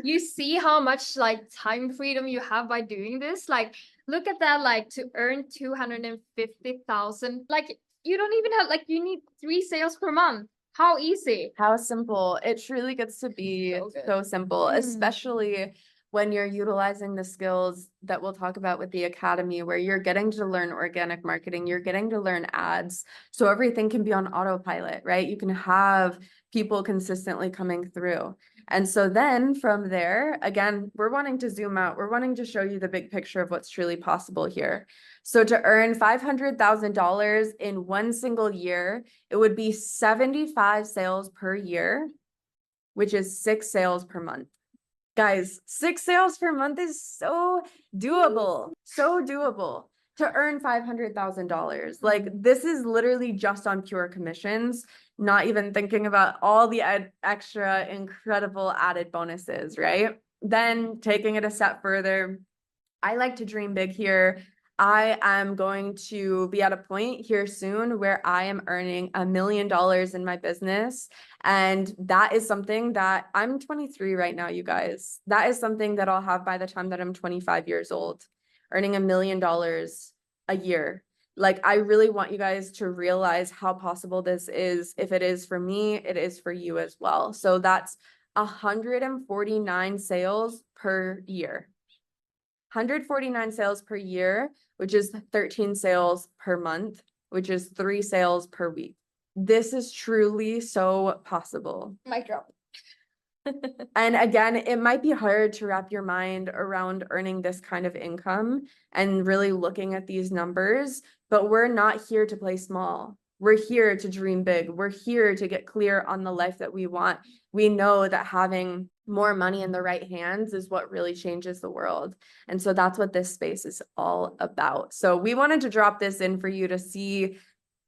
you see how much like time freedom you have by doing this. Like, look at that, like to earn 250,000, like you don't even have, like you need 3 sales per month. How easy. How simple. It truly gets to be so simple, especially when you're utilizing the skills that we'll talk about with the academy, where you're getting to learn organic marketing, you're getting to learn ads. So everything can be on autopilot, right? You can have people consistently coming through. And so then from there, again, we're wanting to zoom out. We're wanting to show you the big picture of what's truly possible here. So to earn $500,000 in one single year, it would be 75 sales per year, which is 6 sales per month. Guys, 6 sales per month is so doable. So doable. To earn $500,000. Like this is literally just on pure commissions, not even thinking about all the extra incredible added bonuses, right? Then taking it a step further, I like to dream big here. I am going to be at a point here soon where I am earning $1 million in my business. And that is something that I'm 23 right now, you guys. That is something that I'll have by the time that I'm 25 years old. Earning $1 million a year. Like, I really want you guys to realize how possible this is. If it is for me, it is for you as well. So that's 149 sales per year. 149 sales per year, which is 13 sales per month, which is 3 sales per week. This is truly so possible. Mic drop. And again, it might be hard to wrap your mind around earning this kind of income and really looking at these numbers, but we're not here to play small. We're here to dream big. We're here to get clear on the life that we want. We know that having more money in the right hands is what really changes the world. And so that's what this space is all about. So we wanted to drop this in for you to see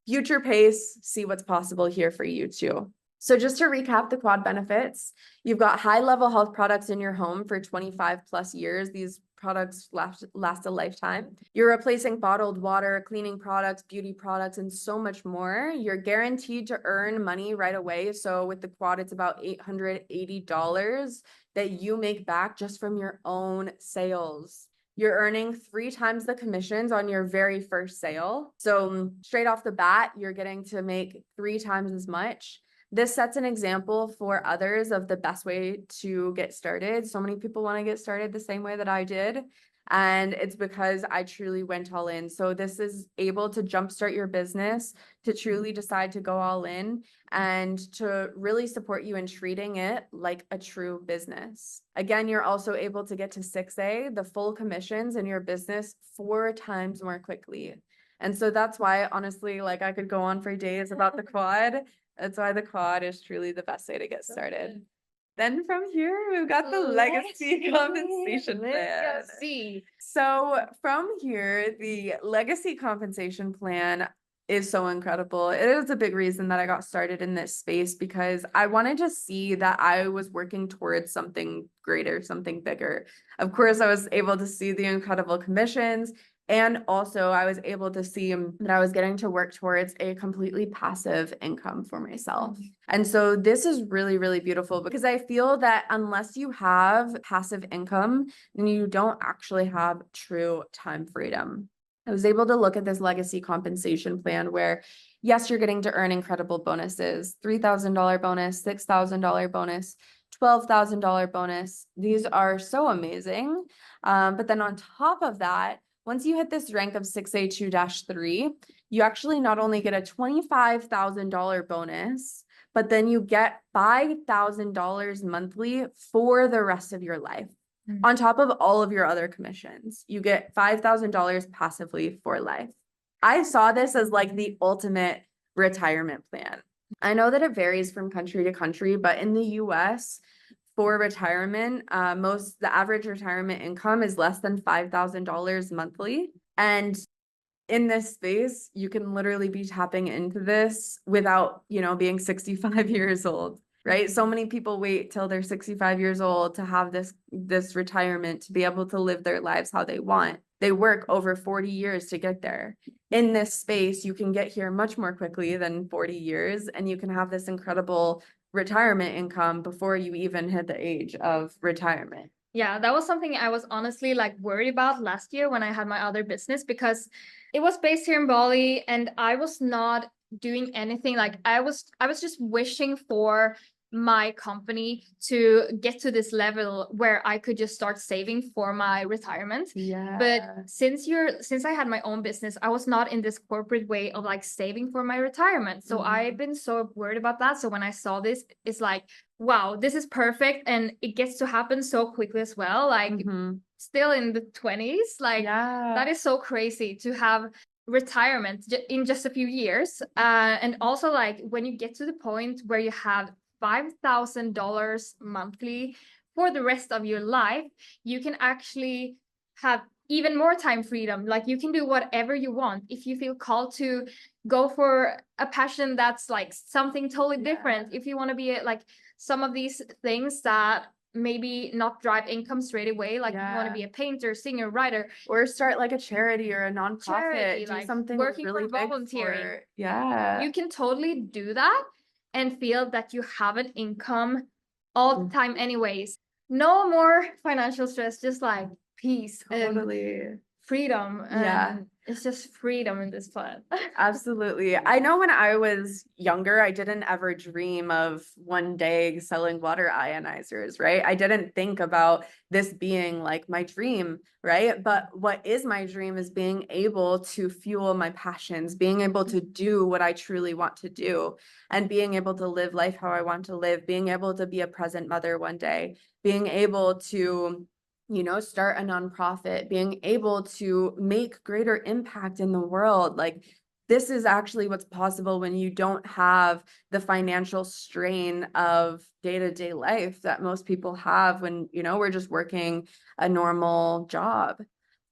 future pace, see what's possible here for you too. So just to recap the quad benefits, you've got high level health products in your home for 25 plus years. These products last a lifetime. You're replacing bottled water, cleaning products, beauty products, and so much more. You're guaranteed to earn money right away. So with the quad, it's about $880 that you make back just from your own sales. You're earning 3 times the commissions on your very first sale. So straight off the bat, you're getting to make 3 times as much. This sets an example for others of the best way to get started. So many people want to get started the same way that I did. And it's because I truly went all in. So this is able to jumpstart your business, to truly decide to go all in, and to really support you in treating it like a true business. Again, you're also able to get to 6A, the full commissions in your business 4 times more quickly. And so that's why, honestly, like, I could go on for days about the quad. That's why the quad is truly the best way to get started. Then from here, we've got the legacy compensation plan. So from here, the legacy compensation plan is so incredible. It is a big reason that I got started in this space, because I wanted to see that I was working towards something greater, something bigger. Of course, I was able to see the incredible commissions. And also I was able to see that I was getting to work towards a completely passive income for myself. And so this is really, really beautiful, because I feel that unless you have passive income, then you don't actually have true time freedom. I was able to look at this legacy compensation plan where, yes, you're getting to earn incredible bonuses, $3,000 bonus, $6,000 bonus, $12,000 bonus. These are so amazing. But then on top of that, once you hit this rank of 6A2-3, you actually not only get a $25,000 bonus, but then you get $5,000 monthly for the rest of your life. On top of all of your other commissions, you get $5,000 passively for life. I saw this as like the ultimate retirement plan. I know that it varies from country to country, but in the US, for retirement, the average retirement income is less than $5,000 monthly. And in this space, you can literally be tapping into this without, being 65 years old, right? So many people wait till they're 65 years old to have this retirement, to be able to live their lives how they want. They work over 40 years to get there. In this space, you can get here much more quickly than 40 years, and you can have this incredible retirement income before you even hit the age of retirement. Yeah, that was something I was honestly like worried about last year when I had my other business, because it was based here in Bali and I was not doing anything. Like I was just wishing for my company to get to this level where I could just start saving for my retirement. Yeah. But since I had my own business, I was not in this corporate way of like saving for my retirement. So I've been so worried about that. So when I saw this, it's like, wow, this is perfect. And it gets to happen so quickly as well. Like still in the 20s, like that is so crazy to have retirement in just a few years. And also like when you get to the point where you have $5,000 monthly for the rest of your life, you can actually have even more time freedom. Like you can do whatever you want. If you feel called to go for a passion that's like something totally different, if you want to be like some of these things that maybe not drive income straight away, like you want to be a painter, singer, writer, or start like a charity or a nonprofit, do like something working really for volunteering. You can totally do that and feel that you have an income all the time anyways. No more financial stress, just like peace. Totally. freedom, Yeah. and it's just freedom in this plant. Absolutely. I know when I was younger, I didn't ever dream of one day selling water ionizers, right? I didn't think about this being like my dream, right? But what is my dream is being able to fuel my passions, being able to do what I truly want to do, and being able to live life how I want to live, being able to be a present mother one day, being able to start a nonprofit, being able to make greater impact in the world. Like, this is actually what's possible when you don't have the financial strain of day-to-day life that most people have when, we're just working a normal job.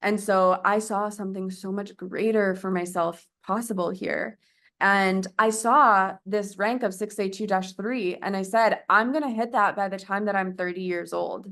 And so I saw something so much greater for myself possible here. And I saw this rank of 6A2-3, and I said, I'm going to hit that by the time that I'm 30 years old.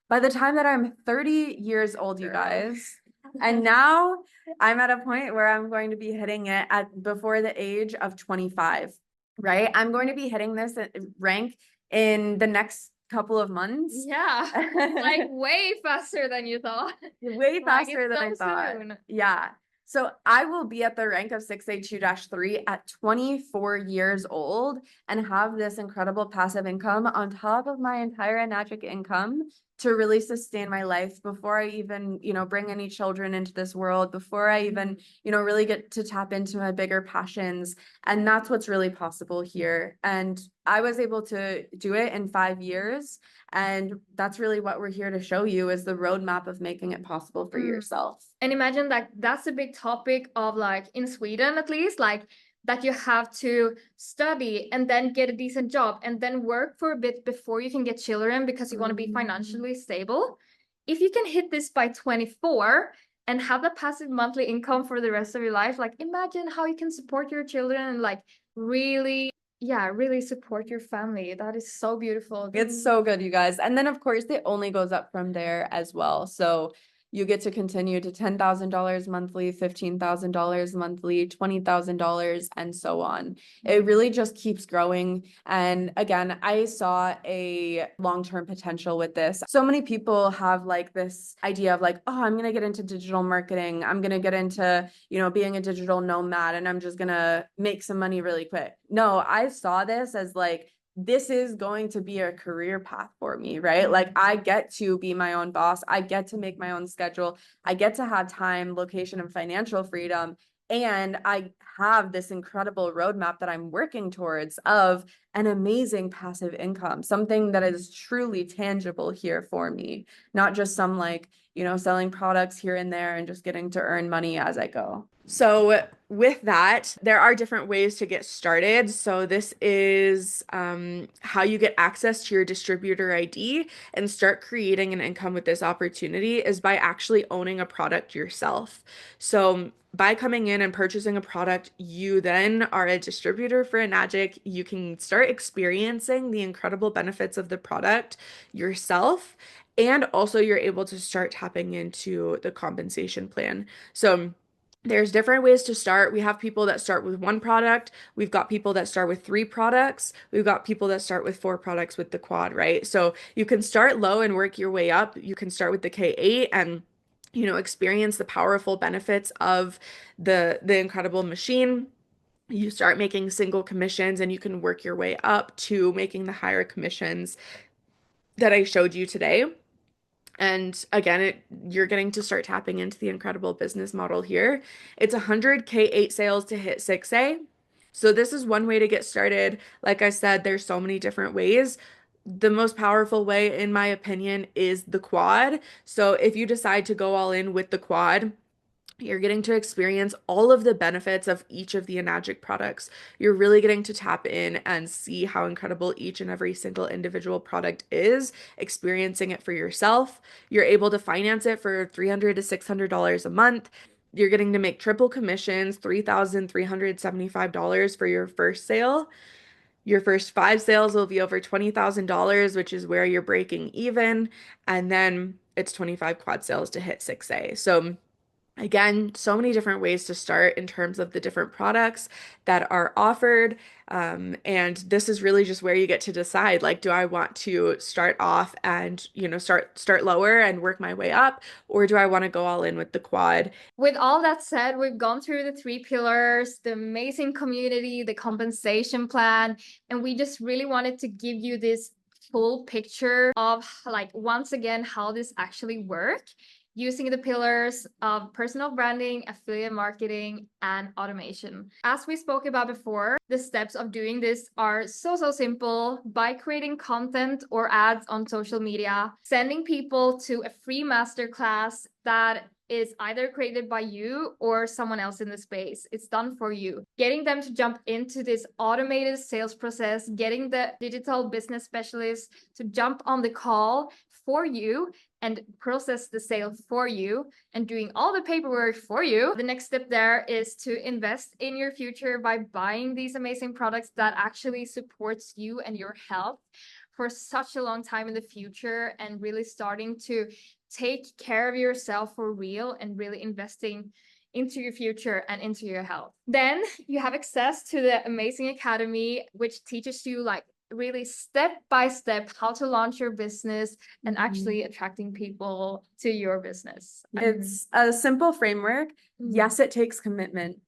By the time that I'm 30 years old, you guys. And now I'm at a point where I'm going to be hitting it at before the age of 25, right? I'm going to be hitting this rank in the next couple of months. Yeah, like way faster than you thought. Way Like, faster it's than I so thought. soon. Yeah. So I will be at the rank of 6A2-3 at 24 years old and have this incredible passive income on top of my entire Enagic income to really sustain my life before I even, bring any children into this world, before I even, really get to tap into my bigger passions. And that's what's really possible here. And I was able to do it in 5 years. And that's really what we're here to show you, is the roadmap of making it possible for yourself. And imagine that that's a big topic of, like, in Sweden at least, like, that you have to study and then get a decent job and then work for a bit before you can get children because you want to be financially stable. If you can hit this by 24 and have the passive monthly income for the rest of your life, like, imagine how you can support your children and, like, really support your family. That is so beautiful. It's so good, you guys. And then, of course, it only goes up from there as well. So you get to continue to $10,000 monthly, $15,000 monthly, $20,000, and so on. It really just keeps growing. And again, I saw a long-term potential with this. So many people have like this idea of like, oh, I'm going to get into digital marketing. I'm going to get into, being a digital nomad, and I'm just going to make some money really quick. No, I saw this as like, this is going to be a career path for me, right? Like, I get to be my own boss. I get to make my own schedule. I get to have time, location, and financial freedom. And I have this incredible roadmap that I'm working towards of an amazing passive income, something that is truly tangible here for me, not just some like, selling products here and there and just getting to earn money as I go. So with that, there are different ways to get started. So this is how you get access to your distributor ID and start creating an income with this opportunity is by actually owning a product yourself. So by coming in and purchasing a product, you then are a distributor for Enagic. You can start experiencing the incredible benefits of the product yourself. And also you're able to start tapping into the compensation plan. So there's different ways to start. We have people that start with one product. We've got people that start with 3 products. We've got people that start with 4 products with the quad, right? So you can start low and work your way up. You can start with the K8 and experience the powerful benefits of the incredible machine. You start making single commissions and you can work your way up to making the higher commissions that I showed you today. And again, you're getting to start tapping into the incredible business model here. It's 100 K8 sales to hit 6A. So this is one way to get started. Like I said, there's so many different ways. The most powerful way, in my opinion, is the quad. So if you decide to go all in with the quad, you're getting to experience all of the benefits of each of the Enagic products. You're really getting to tap in and see how incredible each and every single individual product is, experiencing it for yourself. You're able to finance it for $300 to $600 a month. You're getting to make triple commissions, $3,375 for your first sale. Your first 5 sales will be over $20,000, which is where you're breaking even. And then it's 25 quad sales to hit 6A. So Again, so many different ways to start in terms of the different products that are offered. And this is really just where you get to decide, like, do I want to start off and, start lower and work my way up, or do I want to go all in with the quad? With all that said, we've gone through the 3 pillars, the amazing community, the compensation plan, and we just really wanted to give you this full picture of, like, once again, how this actually works using the pillars of personal branding, affiliate marketing, and automation. As we spoke about before, the steps of doing this are so simple. By creating content or ads on social media, sending people to a free masterclass that is either created by you or someone else in the space. It's done for you. Getting them to jump into this automated sales process, getting the digital business specialist to jump on the call for you and process the sale for you, and doing all the paperwork for you. The next step there is to invest in your future by buying these amazing products that actually supports you and your health for such a long time in the future, and really starting to take care of yourself for real and really investing into your future and into your health. Then you have access to the amazing academy, which teaches you, like, really step by step how to launch your business and actually attracting people to your business. It's a simple framework. Yes, it takes commitment.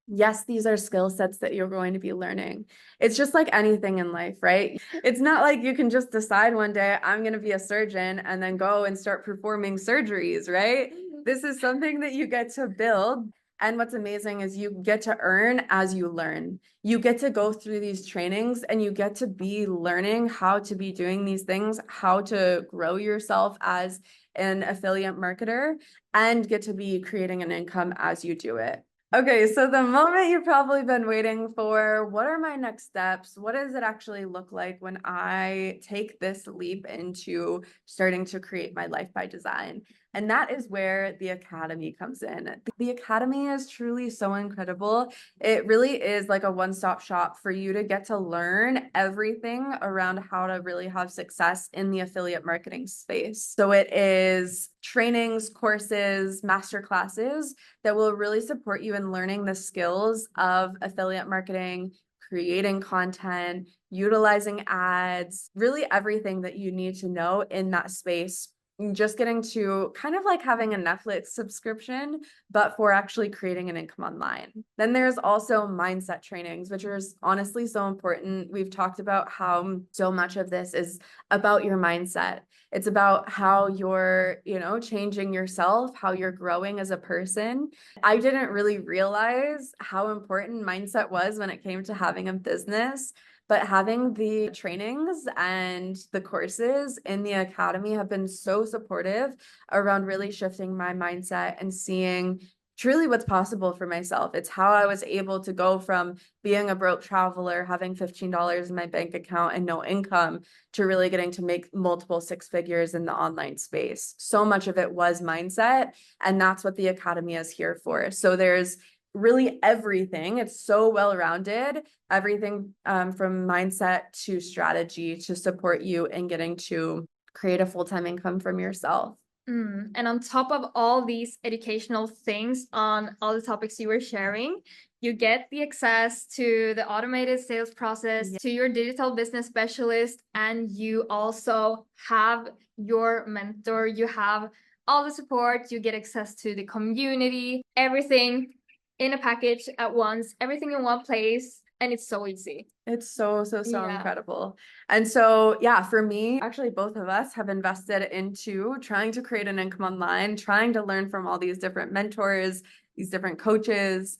Yes, these are skill sets that you're going to be learning. It's just like anything in life, right? It's not like you can just decide one day, I'm going to be a surgeon, and then go and start performing surgeries, right? This is something that you get to build. And what's amazing is you get to earn as you learn. You get to go through these trainings and you get to be learning how to be doing these things, how to grow yourself as an affiliate marketer, and get to be creating an income as you do it. Okay, so the moment you've probably been waiting for, what are my next steps? What does it actually look like when I take this leap into starting to create my life by design? And that is where the Academy comes in. The Academy is truly so incredible. It really is like a one-stop shop for you to get to learn everything around how to really have success in the affiliate marketing space. So it is trainings, courses, master classes that will really support you in learning the skills of affiliate marketing, creating content, utilizing ads, really everything that you need to know in that space. Just getting to kind of like having a Netflix subscription, but for actually creating an income online. Then there's also mindset trainings, which are honestly so important. We've talked about how so much of this is about your mindset. It's about how you're, changing yourself, how you're growing as a person. I didn't really realize how important mindset was when it came to having a business. But having the trainings and the courses in the Academy have been so supportive around really shifting my mindset and seeing truly what's possible for myself. It's how I was able to go from being a broke traveler, having $15 in my bank account and no income, to really getting to make multiple six figures in the online space. So much of it was mindset, and that's what the Academy is here for. So there's really everything. It's so well-rounded, everything from mindset to strategy to support you in getting to create a full-time income from yourself. And on top of all these educational things on all the topics you were sharing, you get the access to the automated sales process, to your digital business specialist, and you also have your mentor. You have all the support, you get access to the community, everything in a package at once, everything in one place, and it's so easy. It's so incredible. And so, yeah, for me, actually, both of us have invested into trying to create an income online, trying to learn from all these different mentors, these different coaches,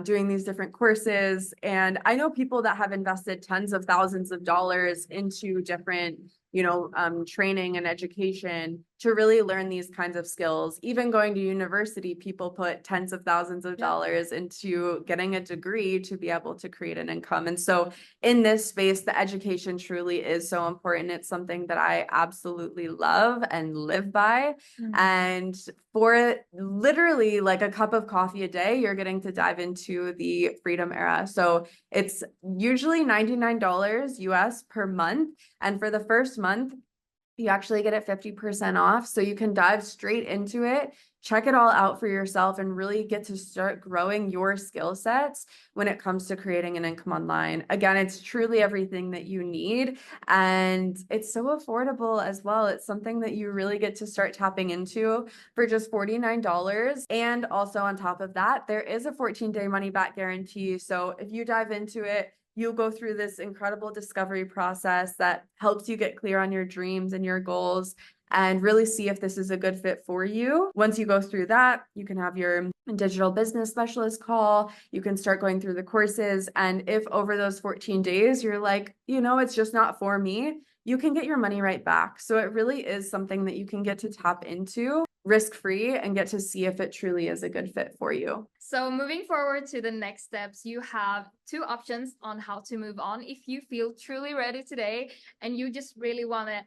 doing these different courses. And I know people that have invested tens of thousands of dollars into different training and education to really learn these kinds of skills. Even going to university, people put tens of thousands of dollars into getting a degree to be able to create an income. And so in this space, the education truly is so important. It's something that I absolutely love and live by. And for literally like a cup of coffee a day, you're getting to dive into the Freedom Era. So it's usually $99 US per month. And for the first month, you actually get it 50% off. So you can dive straight into it. check it all out for yourself and really get to start growing your skill sets when it comes to creating an income online. Again, it's truly everything that you need, and it's so affordable as well. It's something that you really get to start tapping into for just $49. And also on top of that, there is a 14-day money back guarantee. So if you dive into it, you'll go through this incredible discovery process that helps you get clear on your dreams and your goals and really see if this is a good fit for you. Once you go through that, you can have your digital business specialist call. You can start going through the courses. And if over those 14 days, you're like, it's just not for me, you can get your money right back. So it really is something that you can get to tap into risk-free and get to see if it truly is a good fit for you. So moving forward to the next steps, you have 2 options on how to move on. If you feel truly ready today and you just really want to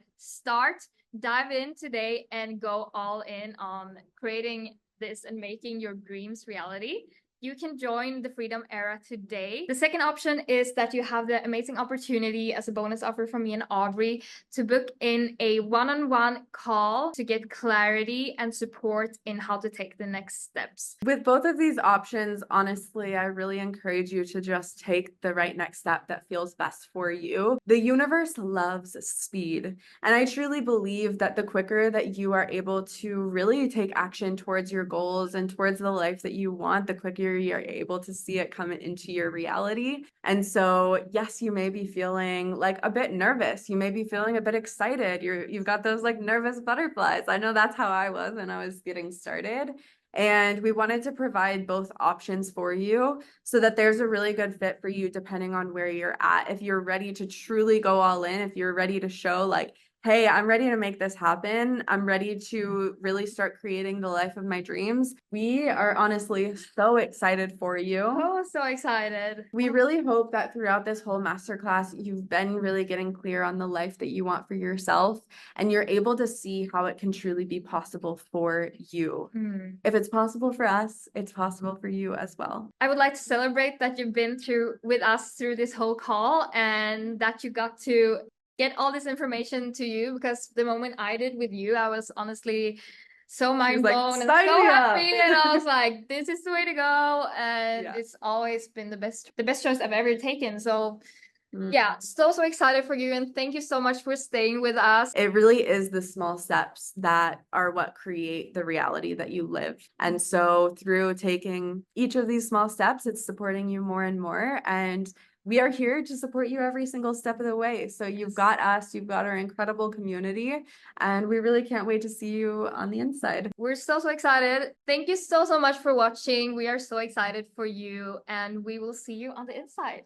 dive in today and go all in on creating this and making your dreams reality, you can join the Freedom Era today. The second option is that you have the amazing opportunity as a bonus offer from me and Aubrey to book in a one-on-one call to get clarity and support in how to take the next steps. With both of these options, honestly, I really encourage you to just take the right next step that feels best for you. The universe loves speed, and I truly believe that the quicker that you are able to really take action towards your goals and towards the life that you want, the quicker you're able to see it come into your reality. And so, yes, you may be feeling like a bit nervous. You may be feeling a bit excited. You've got those like nervous butterflies. I know that's how I was when I was getting started. And we wanted to provide both options for you so that there's a really good fit for you depending on where you're at. If you're ready to truly go all in, if you're ready to show like, hey, I'm ready to make this happen. I'm ready to really start creating the life of my dreams. We are honestly so excited for you. Oh, so excited. We really hope that throughout this whole masterclass, you've been really getting clear on the life that you want for yourself, and you're able to see how it can truly be possible for you. If it's possible for us, it's possible for you as well. I would like to celebrate that you've been with us through this whole call and that you got to get all this information to you, because the moment I did with you, I was honestly so mind blown and so happy, and I was like, this is the way to go. And it's always been the best choice I've ever taken. So yeah, so excited for you, and thank you so much for staying with us. It really is the small steps that are what create the reality that you live. And so through taking each of these small steps, it's supporting you more and more. And we are here to support you every single step of the way. So you've got us, you've got our incredible community, and we really can't wait to see you on the inside. We're so excited. Thank you so much for watching. We are so excited for you, and we will see you on the inside.